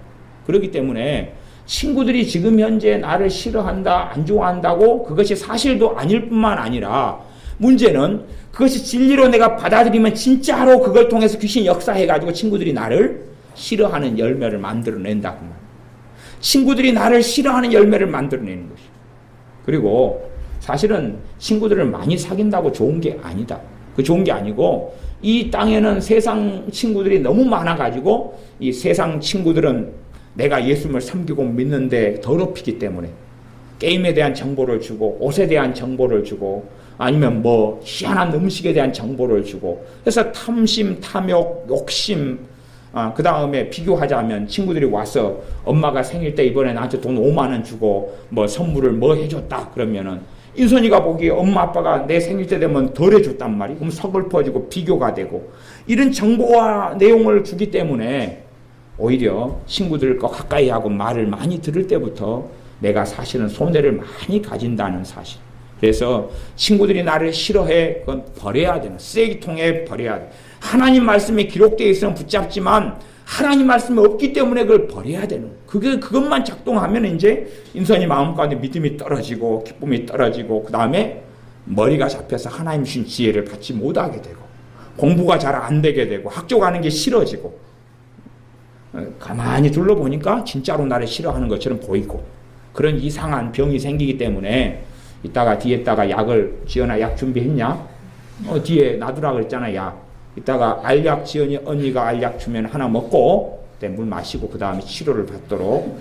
그렇기 때문에 친구들이 지금 현재 나를 싫어한다 안 좋아한다고 그것이 사실도 아닐 뿐만 아니라 문제는 그것이 진리로 내가 받아들이면 진짜로 그걸 통해서 귀신이 역사해가지고 친구들이 나를 싫어하는 열매를 만들어낸다 그 말. 친구들이 나를 싫어하는 열매를 만들어내는 것이. 그리고 사실은 친구들을 많이 사귄다고 좋은 게 아니다. 그 좋은 게 아니고 이 땅에는 세상 친구들이 너무 많아가지고 이 세상 친구들은 내가 예수님을 섬기고 믿는데 더럽히기 때문에 게임에 대한 정보를 주고 옷에 대한 정보를 주고 아니면 뭐 희한한 음식에 대한 정보를 주고 그래서 탐심, 탐욕, 욕심 그 다음에 비교하자면 친구들이 와서 엄마가 생일 때 이번에 나한테 돈 5만 원 주고 뭐 선물을 뭐 해줬다 그러면은 인선이가 보기에 엄마 아빠가 내 생일 때 되면 덜 해줬단 말이. 그럼 서글퍼지고 비교가 되고 이런 정보와 내용을 주기 때문에 오히려 친구들과 가까이 하고 말을 많이 들을 때부터 내가 사실은 손해를 많이 가진다는 사실. 그래서 친구들이 나를 싫어해. 그건 버려야 되는, 쓰레기통에 버려야 돼. 하나님 말씀이 기록되어 있으면 붙잡지만 하나님 말씀이 없기 때문에 그걸 버려야 되는. 그것만 작동하면 이제 인선이 마음 가운데 믿음이 떨어지고 기쁨이 떨어지고 그 다음에 머리가 잡혀서 하나님 주신 지혜를 받지 못하게 되고 공부가 잘 안 되게 되고 학교 가는 게 싫어지고 가만히 둘러보니까 진짜로 나를 싫어하는 것처럼 보이고 그런 이상한 병이 생기기 때문에 이따가 뒤에다가 약을 지연아 약 준비했냐? 뒤에 놔두라 그랬잖아 약. 이따가 알약 지연이 언니가 알약 주면 하나 먹고 물 마시고 그 다음에 치료를 받도록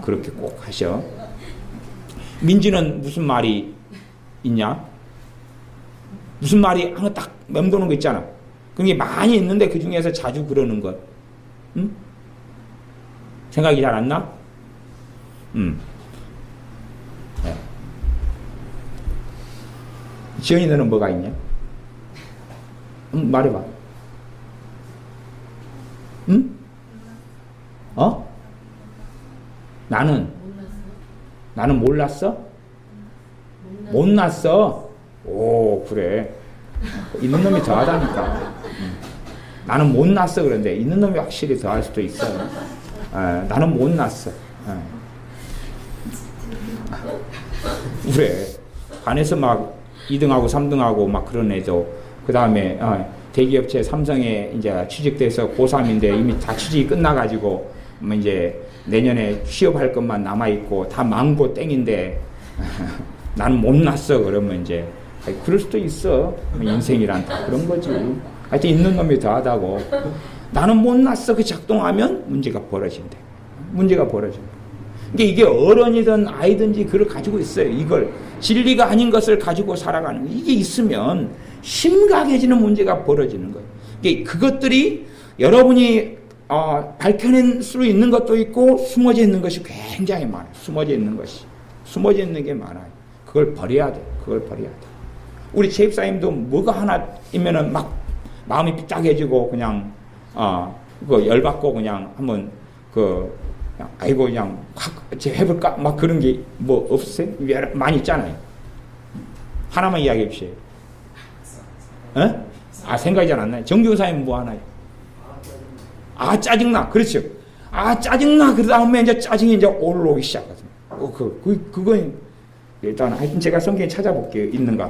그렇게 꼭 하셔. 민지는 무슨 말이 있냐? 무슨 말이 항상 딱 맴도는 거 있잖아. 그게 많이 있는데 그 중에서 자주 그러는 것. 응? 생각이 잘 안 나? 네. 지연이 너는 뭐가 있냐? 말해봐. 응? 나는 몰랐어? 못났어? 오, 그래. 있는 놈이 더하다니까. 나는 못났어 그런데 있는 놈이 확실히 더할 수도 있어. 나는 못났어. 그래. 반에서 막 2등하고 3등하고 막 그런 애도 그 다음에 대기업체 삼성에 이제 취직돼서 고3인데 이미 다 취직이 끝나가지고 뭐 이제 내년에 취업할 것만 남아있고 다 망고 땡인데 나는 못났어 그러면 이제 그럴 수도 있어. 인생이란 다 그런 거지. 하여튼 있는 놈이 더하다고. 나는 못났어 그 작동하면 문제가 벌어진대. 문제가 벌어진대. 이게 어른이든 아이든지 그걸 가지고 있어요. 이걸 진리가 아닌 것을 가지고 살아가는 거. 이게 있으면 심각해지는 문제가 벌어지는 거예요. 그것들이 여러분이 밝혀낼 수 있는 것도 있고 숨어져 있는 것이 굉장히 많아요. 숨어져 있는 게 많아요. 그걸 버려야 돼. 그걸 버려야 돼. 우리 제입사님도 뭐가 하나 있면은 막 마음이 삐딱해지고 그냥 그 열받고 그냥 한번 아이고 그냥 확 해볼까 막 그런 게 뭐 없으세요? 많이 있잖아요. 하나만 이야기해 주세요. 생각이 잘 안 나요. 정교사님 뭐 하나요? 짜증나. 그렇죠. 짜증나. 그 다음에 이제 짜증이 이제 올라오기 시작하거든요. 그건 일단 하여튼 제가 성경에 찾아볼게요. 있는가?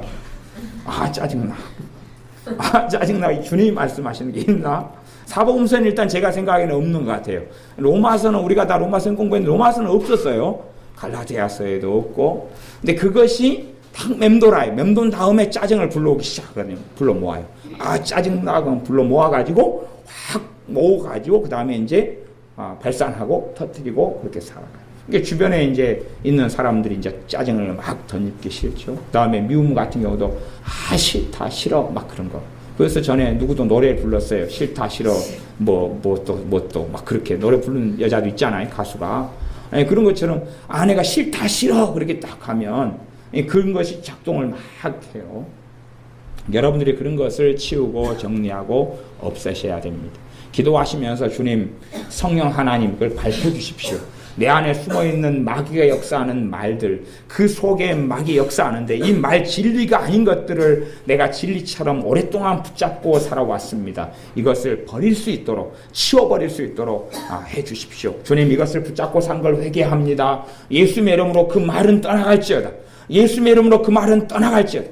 짜증나. 짜증나. 주님이 말씀하시는 게 있나? 사복음서는 일단 제가 생각에는 없는 것 같아요. 로마서는 우리가 다 로마서 공부했는데 로마서는 없었어요. 갈라디아서에도 없고. 근데 그것이 탁 맴돌아요. 맴돈 다음에 짜증을 불러오기 시작하거든요. 불러 모아요. 짜증나. 그럼 불러 모아가지고 확 모아가지고 그 다음에 이제 발산하고 터뜨리고 그렇게 살아가요. 그러니까 주변에 이제 있는 사람들이 이제 짜증을 막 던지기 싫죠. 그 다음에 미움 같은 경우도 싫다 싫어 막 그런 거. 그래서 전에 누구도 노래 불렀어요. 싫다 싫어 뭐 또 막 그렇게 노래 부르는 여자도 있잖아요. 가수가. 그런 것처럼 아내가 싫다 싫어 그렇게 딱 하면 그런 것이 작동을 막 해요. 여러분들이 그런 것을 치우고 정리하고 없애셔야 됩니다. 기도하시면서 주님 성령 하나님 그걸 밝혀주십시오. 내 안에 숨어있는 마귀가 역사하는 말들, 그 속에 마귀 역사하는데 이 말 진리가 아닌 것들을 내가 진리처럼 오랫동안 붙잡고 살아왔습니다. 이것을 버릴 수 있도록, 치워버릴 수 있도록 해주십시오. 주님 이것을 붙잡고 산 걸 회개합니다. 예수님의 이름으로 그 말은 떠나갈지어다. 예수님의 이름으로 그 말은 떠나갈지어다.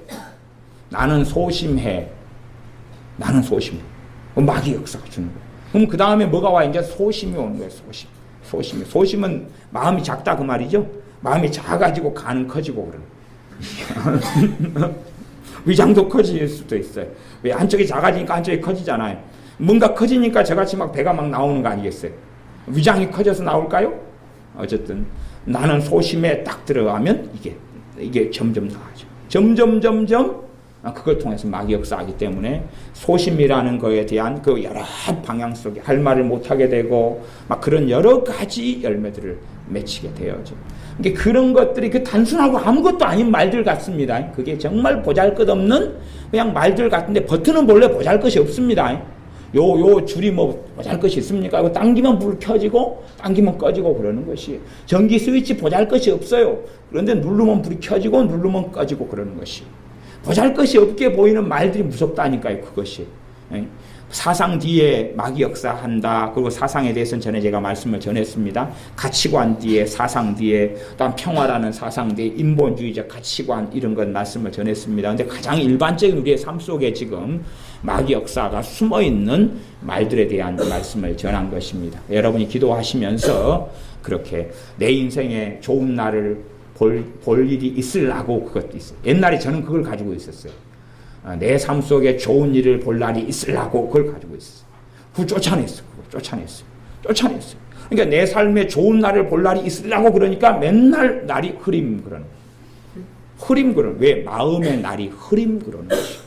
나는 소심해. 나는 소심해. 마귀 역사가 주는 거예요. 그럼 그 다음에 뭐가 와? 이제 소심이 오는 거예요. 소심은 마음이 작다 그 말이죠. 마음이 작아지고 간은 커지고 그러는 위장도 커질 수도 있어요. 왜 한쪽이 작아지니까 한쪽이 커지잖아요. 뭔가 커지니까 저같이 막 배가 막 나오는 거 아니겠어요? 위장이 커져서 나올까요? 어쨌든 나는 소심에 딱 들어가면 이게 점점 나아져. 점점 그걸 통해서 마귀 역사하기 때문에 소심이라는 거에 대한 그 여러 방향 속에 할 말을 못하게 되고 막 그런 여러 가지 열매들을 맺히게 되어져. 그러니까 그런 것들이 그 단순하고 아무것도 아닌 말들 같습니다. 그게 정말 보잘것없는 그냥 말들 같은데 버튼은 본래 보잘것이 없습니다. 요 줄이 뭐 보잘것이 있습니까? 이거 당기면 불 켜지고 당기면 꺼지고 그러는 것이 전기 스위치 보잘것이 없어요. 그런데 누르면 불이 켜지고 누르면 꺼지고 그러는 것이 보잘것이 없게 보이는 말들이 무섭다니까요. 그것이 사상 뒤에 마귀 역사한다. 그리고 사상에 대해서는 전에 제가 말씀을 전했습니다. 가치관 뒤에 사상 뒤에 또한 평화라는 사상 뒤에 인본주의적 가치관 이런 건 말씀을 전했습니다. 근데 가장 일반적인 우리의 삶 속에 지금 마귀 역사가 숨어있는 말들에 대한 말씀을 전한 것입니다. 여러분이 기도하시면서 그렇게 내 인생에 좋은 날을 볼 일이 있으려고 그것도 있어요. 옛날에 저는 그걸 가지고 있었어요. 내 삶 속에 좋은 일을 볼 날이 있으려고 그걸 가지고 있었어요. 그걸 쫓아냈어요. 그러니까 내 삶에 좋은 날을 볼 날이 있으려고 그러니까 맨날 날이 흐림그러는 거예요. 왜? 마음의 날이 흐림그러는 것이에요.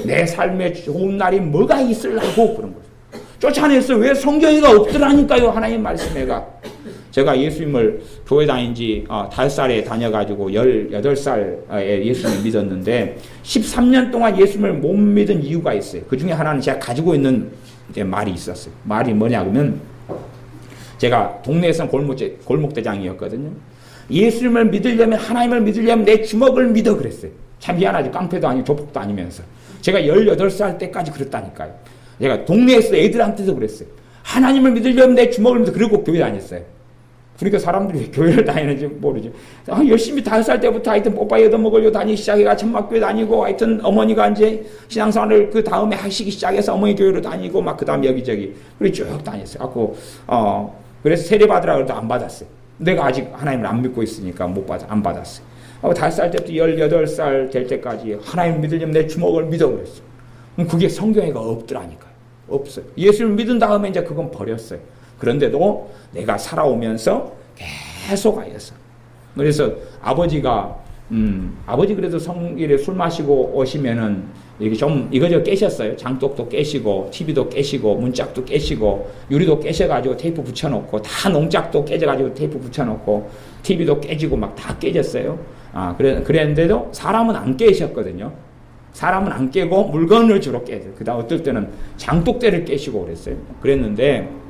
내 삶에 좋은 날이 뭐가 있으려고 그런 거죠. 쫓아냈어요. 왜? 성경에가 없더라니까요. 하나님 말씀에가. 제가 예수님을 교회 다닌 지 5살에 다녀가지고 18살에 예수님을 믿었는데 13년 동안 예수님을 못 믿은 이유가 있어요. 그 중에 하나는 제가 가지고 있는 말이 있었어요. 말이 뭐냐면 제가 동네에서 골목대장이었거든요. 예수님을 믿으려면 하나님을 믿으려면 내 주먹을 믿어 그랬어요. 참 미안하죠. 깡패도 아니고 조폭도 아니면서. 제가 18살 때까지 그랬다니까요. 제가 동네에서 애들한테도 그랬어요. 하나님을 믿으려면 내 주먹을 믿어. 그리고 교회 다녔어요. 그러니까 사람들이 왜 교회를 다니는지 모르죠. 열심히 5살 때부터 하여튼 뽀빠이 얻어먹으려고 다니기 시작해가 천막교회 다니고 하여튼 어머니가 이제 신앙생활을 그 다음에 하시기 시작해서 어머니 교회로 다니고 막 그 다음 여기저기 그리고 쭉 다녔어요. 그래서 세례받으라 그래도 안 받았어요. 내가 아직 하나님을 안 믿고 있으니까 안 받았어요. 5살 때부터 18살 될 때까지 하나님 믿으려면 내 주먹을 믿어 그랬어요. 그게 성경에가 없더라니까요. 없어요. 예수를 믿은 다음에 이제 그건 버렸어요. 그런데도 내가 살아오면서 계속 하였어. 그래서 아버지 그래도 성일에 술 마시고 오시면은 이렇게 좀 이거저거 깨셨어요. 장독도 깨시고, TV도 깨시고, 문짝도 깨시고, 유리도 깨셔가지고 테이프 붙여놓고, 다 농짝도 깨져가지고 테이프 붙여놓고, TV도 깨지고 막 다 깨졌어요. 그랬는데도 사람은 안 깨셨거든요. 사람은 안 깨고 물건을 주로 깨죠. 그 다음 어떨 때는 장독대를 깨시고 그랬어요. 그랬는데,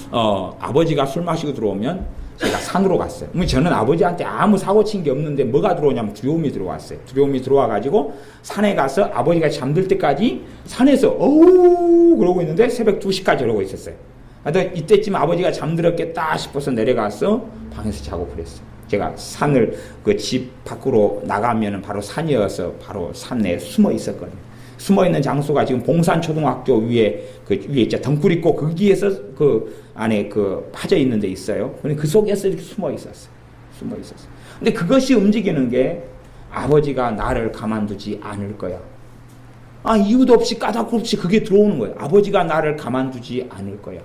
아버지가 술 마시고 들어오면 제가 산으로 갔어요. 저는 아버지한테 아무 사고 친 게 없는데 뭐가 들어오냐면 두려움이 들어왔어요. 두려움이 들어와가지고 산에 가서 아버지가 잠들 때까지 산에서 어우 그러고 있는데 새벽 2시까지 그러고 있었어요. 하여튼 이때쯤 아버지가 잠들었겠다 싶어서 내려가서 방에서 자고 그랬어요. 제가 산을 그 집 밖으로 나가면은 바로 산이어서 바로 산에 숨어 있었거든요. 숨어있는 장소가 지금 봉산초등학교 위에 있죠. 덩굴 있고 거기에서 그 안에 파져 있는 데 있어요. 그 속에서 이렇게 숨어 있었어요. 근데 그것이 움직이는 게 아버지가 나를 가만두지 않을 거야. 이유도 없이 까닭 없이 그게 들어오는 거예요. 아버지가 나를 가만두지 않을 거야.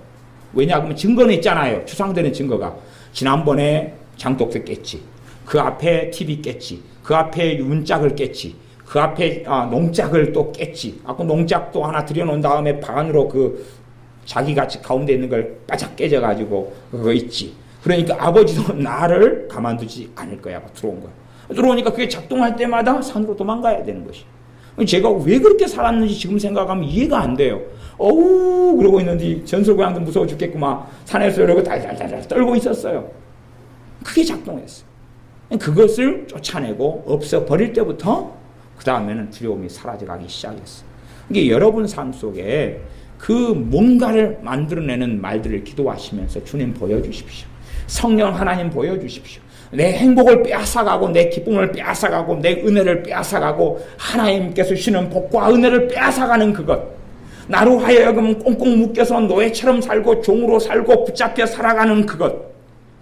왜냐하면 증거는 있잖아요. 추상되는 증거가. 지난번에 장독대 깼지. 그 앞에 TV 깼지. 그 앞에 문짝을 깼지. 그 앞에 농짝을 또 깼지. 아까 농짝도 하나 들여놓은 다음에 반으로 자기가 가운데 있는 걸 바짝 깨져가지고 그거 있지. 그러니까 아버지도 나를 가만두지 않을 거야. 들어온 거야. 들어오니까 그게 작동할 때마다 산으로 도망가야 되는 것이. 제가 왜 그렇게 살았는지 지금 생각하면 이해가 안 돼요. 어우 그러고 있는데 전설고양도 무서워 죽겠구만. 산에서 이러고 달달달 떨고 있었어요. 그게 작동했어요. 그것을 쫓아내고 없애버릴 때부터 그 다음에는 두려움이 사라져가기 시작했어요. 이게 여러분 삶 속에 그 뭔가를 만들어내는 말들을 기도하시면서 주님 보여주십시오. 성령 하나님 보여주십시오. 내 행복을 빼앗아가고 내 기쁨을 빼앗아가고 내 은혜를 빼앗아가고 하나님께서 주시는 복과 은혜를 빼앗아가는 그것. 나로 하여금 꽁꽁 묶여서 노예처럼 살고 종으로 살고 붙잡혀 살아가는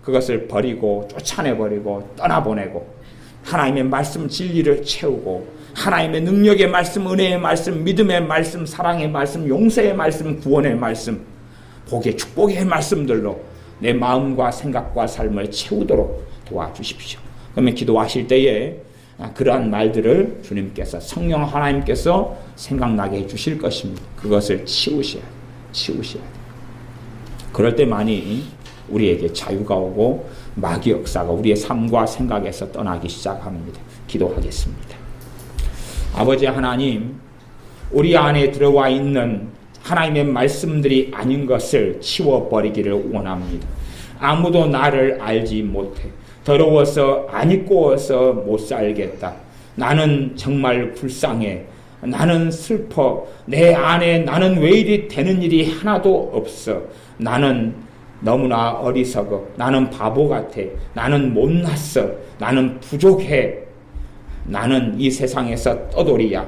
그것을 버리고 쫓아내버리고 떠나보내고 하나님의 말씀 진리를 채우고 하나님의 능력의 말씀, 은혜의 말씀, 믿음의 말씀, 사랑의 말씀, 용서의 말씀, 구원의 말씀, 복의 축복의 말씀들로 내 마음과 생각과 삶을 채우도록 도와주십시오. 그러면 기도하실 때에 그러한 말들을 주님께서, 성령 하나님께서 생각나게 해주실 것입니다. 그것을 치우셔야 돼요. 그럴 때만이 우리에게 자유가 오고 마귀 역사가 우리의 삶과 생각에서 떠나기 시작합니다. 기도하겠습니다. 아버지 하나님, 우리 안에 들어와 있는 하나님의 말씀들이 아닌 것을 치워버리기를 원합니다. 아무도 나를 알지 못해. 더러워서 안 입고 와서 못 살겠다. 나는 정말 불쌍해. 나는 슬퍼. 내 안에 나는 왜 이리 되는 일이 하나도 없어. 나는 너무나 어리석어. 나는 바보 같아. 나는 못났어. 나는 부족해. 나는 이 세상에서 떠돌이야.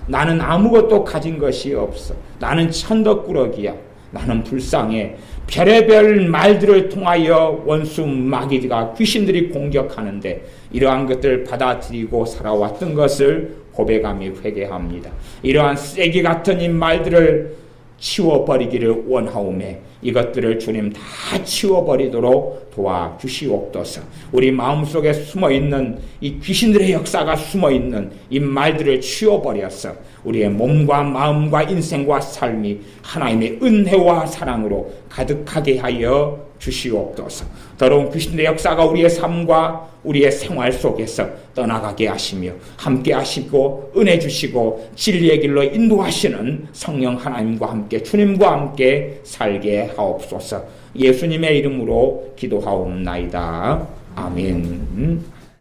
나는 아무것도 가진 것이 없어. 나는 천덕꾸러기야. 나는 불쌍해. 별의별 말들을 통하여 원수 마귀가 귀신들이 공격하는데 이러한 것들을 받아들이고 살아왔던 것을 고백하며 회개합니다. 이러한 쓰레기 같은 이 말들을 치워버리기를 원하오매 이것들을 주님 다 치워버리도록 도와주시옵소서. 우리 마음속에 숨어있는 이 귀신들의 역사가 숨어있는 이 말들을 치워버려서 우리의 몸과 마음과 인생과 삶이 하나님의 은혜와 사랑으로 가득하게 하여 주시옵소서. 더러운 귀신의 역사가 우리의 삶과 우리의 생활 속에서 떠나가게 하시며 함께 하시고 은혜 주시고 진리의 길로 인도하시는 성령 하나님과 함께 주님과 함께 살게 하옵소서. 예수님의 이름으로 기도하옵나이다. 아멘.